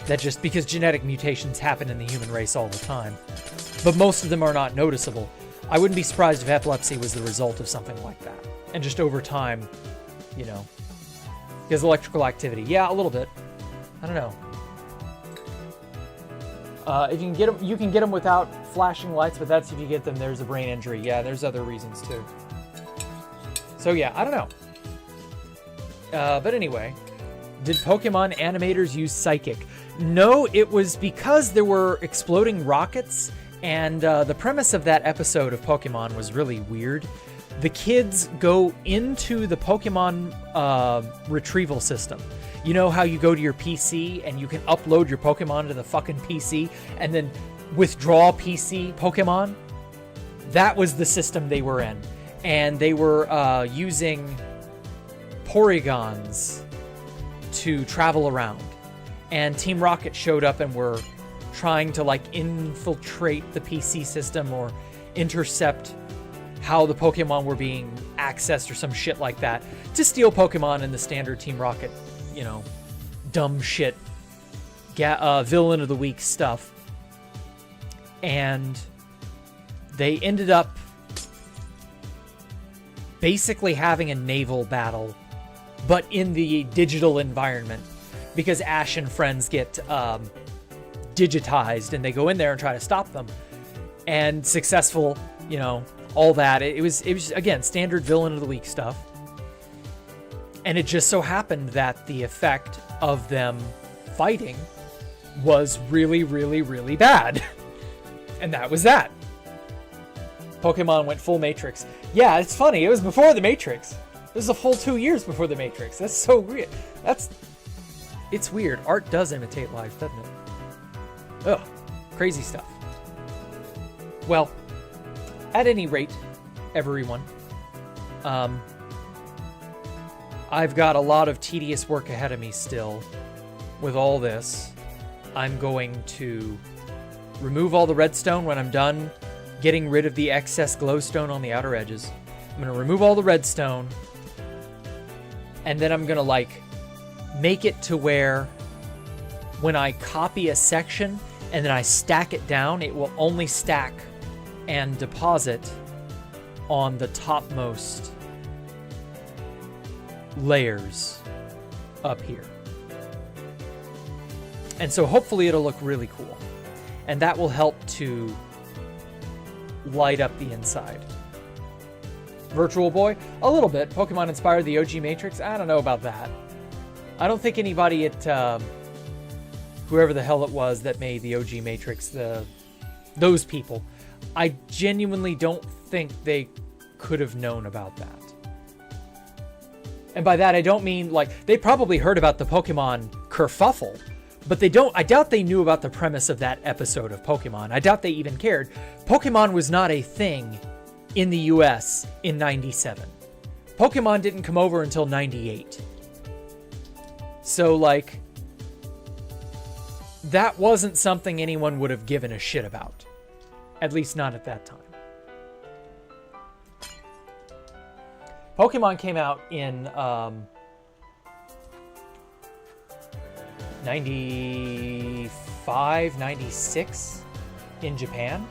[SPEAKER 1] That just because genetic mutations happen in the human race all the time, but most of them are not noticeable. I wouldn't be surprised if epilepsy was the result of something like that, and just over time, because electrical activity. Yeah, a little bit. I don't know. If you can get them, you can get them without flashing lights, but that's if you get them. There's a brain injury. Yeah, there's other reasons too. So yeah, I don't know. But anyway, did Pokemon animators use psychic? No, it was because there were exploding rockets, and the premise of that episode of Pokemon was really weird. The kids go into the Pokemon retrieval system. You know how you go to your PC and you can upload your Pokemon to the fucking PC and then withdraw PC Pokemon? That was the system they were in. And they were using Porygons to travel around. And Team Rocket showed up and were trying to like infiltrate the PC system or intercept how the Pokemon were being accessed or some shit like that to steal Pokemon in the standard Team Rocket, dumb shit, villain of the week stuff. And they ended up basically having a naval battle, but in the digital environment, because Ash and friends get digitized and they go in there and try to stop them. And successful, all that. It was again, standard villain of the week stuff. And it just so happened that the effect of them fighting was really, really, really bad. And that was that. Pokemon went full Matrix. Yeah, it's funny. It was before the Matrix. This is a full 2 years before the Matrix. That's so weird. It's weird. Art does imitate life, doesn't it? Ugh. Crazy stuff. Well, at any rate, everyone, I've got a lot of tedious work ahead of me still with all this. I'm going to remove all the redstone when I'm done getting rid of the excess glowstone on the outer edges. I'm going to remove all the redstone, and then I'm going to make it to where when I copy a section and then I stack it down, it will only stack and deposit on the topmost layers up here. And so hopefully it'll look really cool. And that will help to light up the inside. Virtual Boy? A little bit. Pokemon inspired the OG Matrix? I don't know about that. I don't think anybody at whoever the hell it was that made the OG Matrix, those people, I genuinely don't think they could have known about that. And by that, I don't mean, like, they probably heard about the Pokemon kerfuffle, but I doubt they knew about the premise of that episode of Pokemon. I doubt they even cared. Pokemon was not a thing in the US in 97. Pokemon didn't come over until 98. So, like, that wasn't something anyone would have given a shit about. At least not at that time. Pokemon came out in 95, 96 in Japan.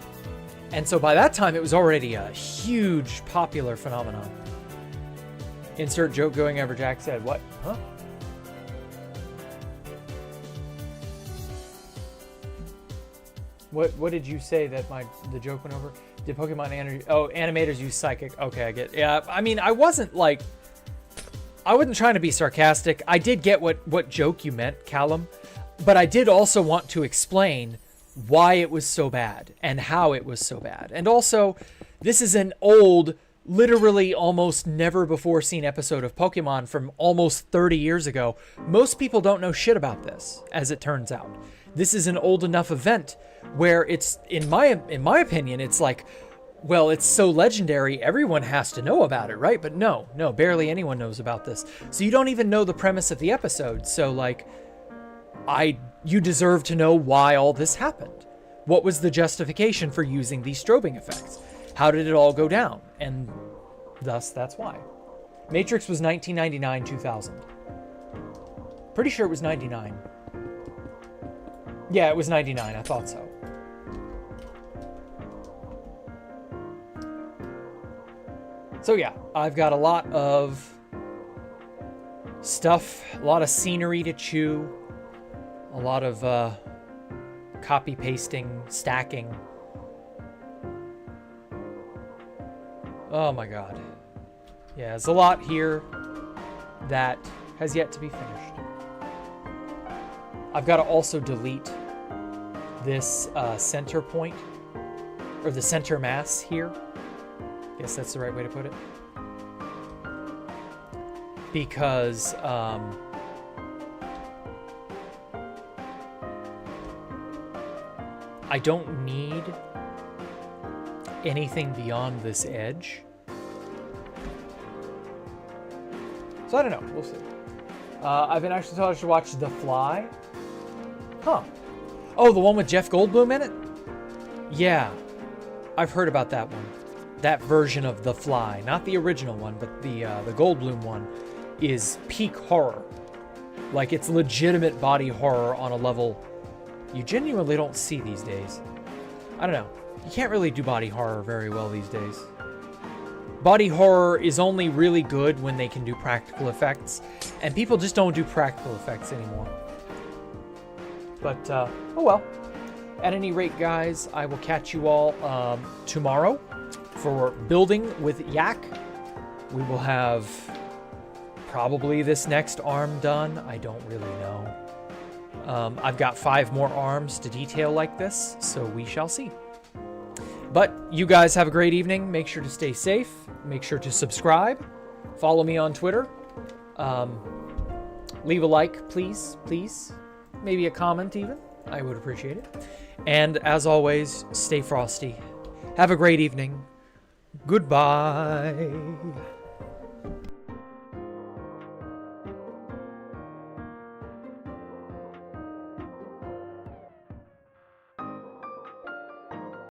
[SPEAKER 1] And so by that time, it was already a huge popular phenomenon. Insert joke going over. Jack said, what? Huh? What did you say that the joke went over? Did Pokemon animators use psychic? Okay, I get. Yeah, I mean, I wasn't trying to be sarcastic. I did get what joke you meant, Callum, but I did also want to explain why it was so bad and how it was so bad. And also, this is an old, literally almost never before seen episode of Pokemon from almost 30 years ago. Most people don't know shit about this, as it turns out. This is an old enough event where it's, in my opinion, it's like, well, it's so legendary, everyone has to know about it, right? But no, barely anyone knows about this. So you don't even know the premise of the episode. So, like, you deserve to know why all this happened. What was the justification for using these strobing effects? How did it all go down? And thus, that's why. Matrix was 1999, 2000. Pretty sure it was 99. Yeah, it was 99. I thought so. So yeah, I've got a lot of stuff, a lot of scenery to chew, a lot of copy pasting, stacking. Oh my god. Yeah, there's a lot here that has yet to be finished. I've got to also delete this center point, or the center mass here. I guess that's the right way to put it. Because I don't need anything beyond this edge. So I don't know. We'll see. I've been actually told I should watch The Fly. Huh. Oh, the one with Jeff Goldblum in it? Yeah. I've heard about that one. That version of The Fly. Not the original one, but the Goldblum one is peak horror. Like, it's legitimate body horror on a level you genuinely don't see these days. I don't know. You can't really do body horror very well these days. Body horror is only really good when they can do practical effects, and people just don't do practical effects anymore. But, oh well. At any rate, guys, I will catch you all tomorrow for Building with Yak. We will have probably this next arm done. I don't really know. I've got 5 more arms to detail like this, so we shall see. But you guys have a great evening. Make sure to stay safe. Make sure to subscribe. Follow me on Twitter. Leave a like, please. Maybe a comment even. I would appreciate it. And as always, stay frosty. Have a great evening. Goodbye.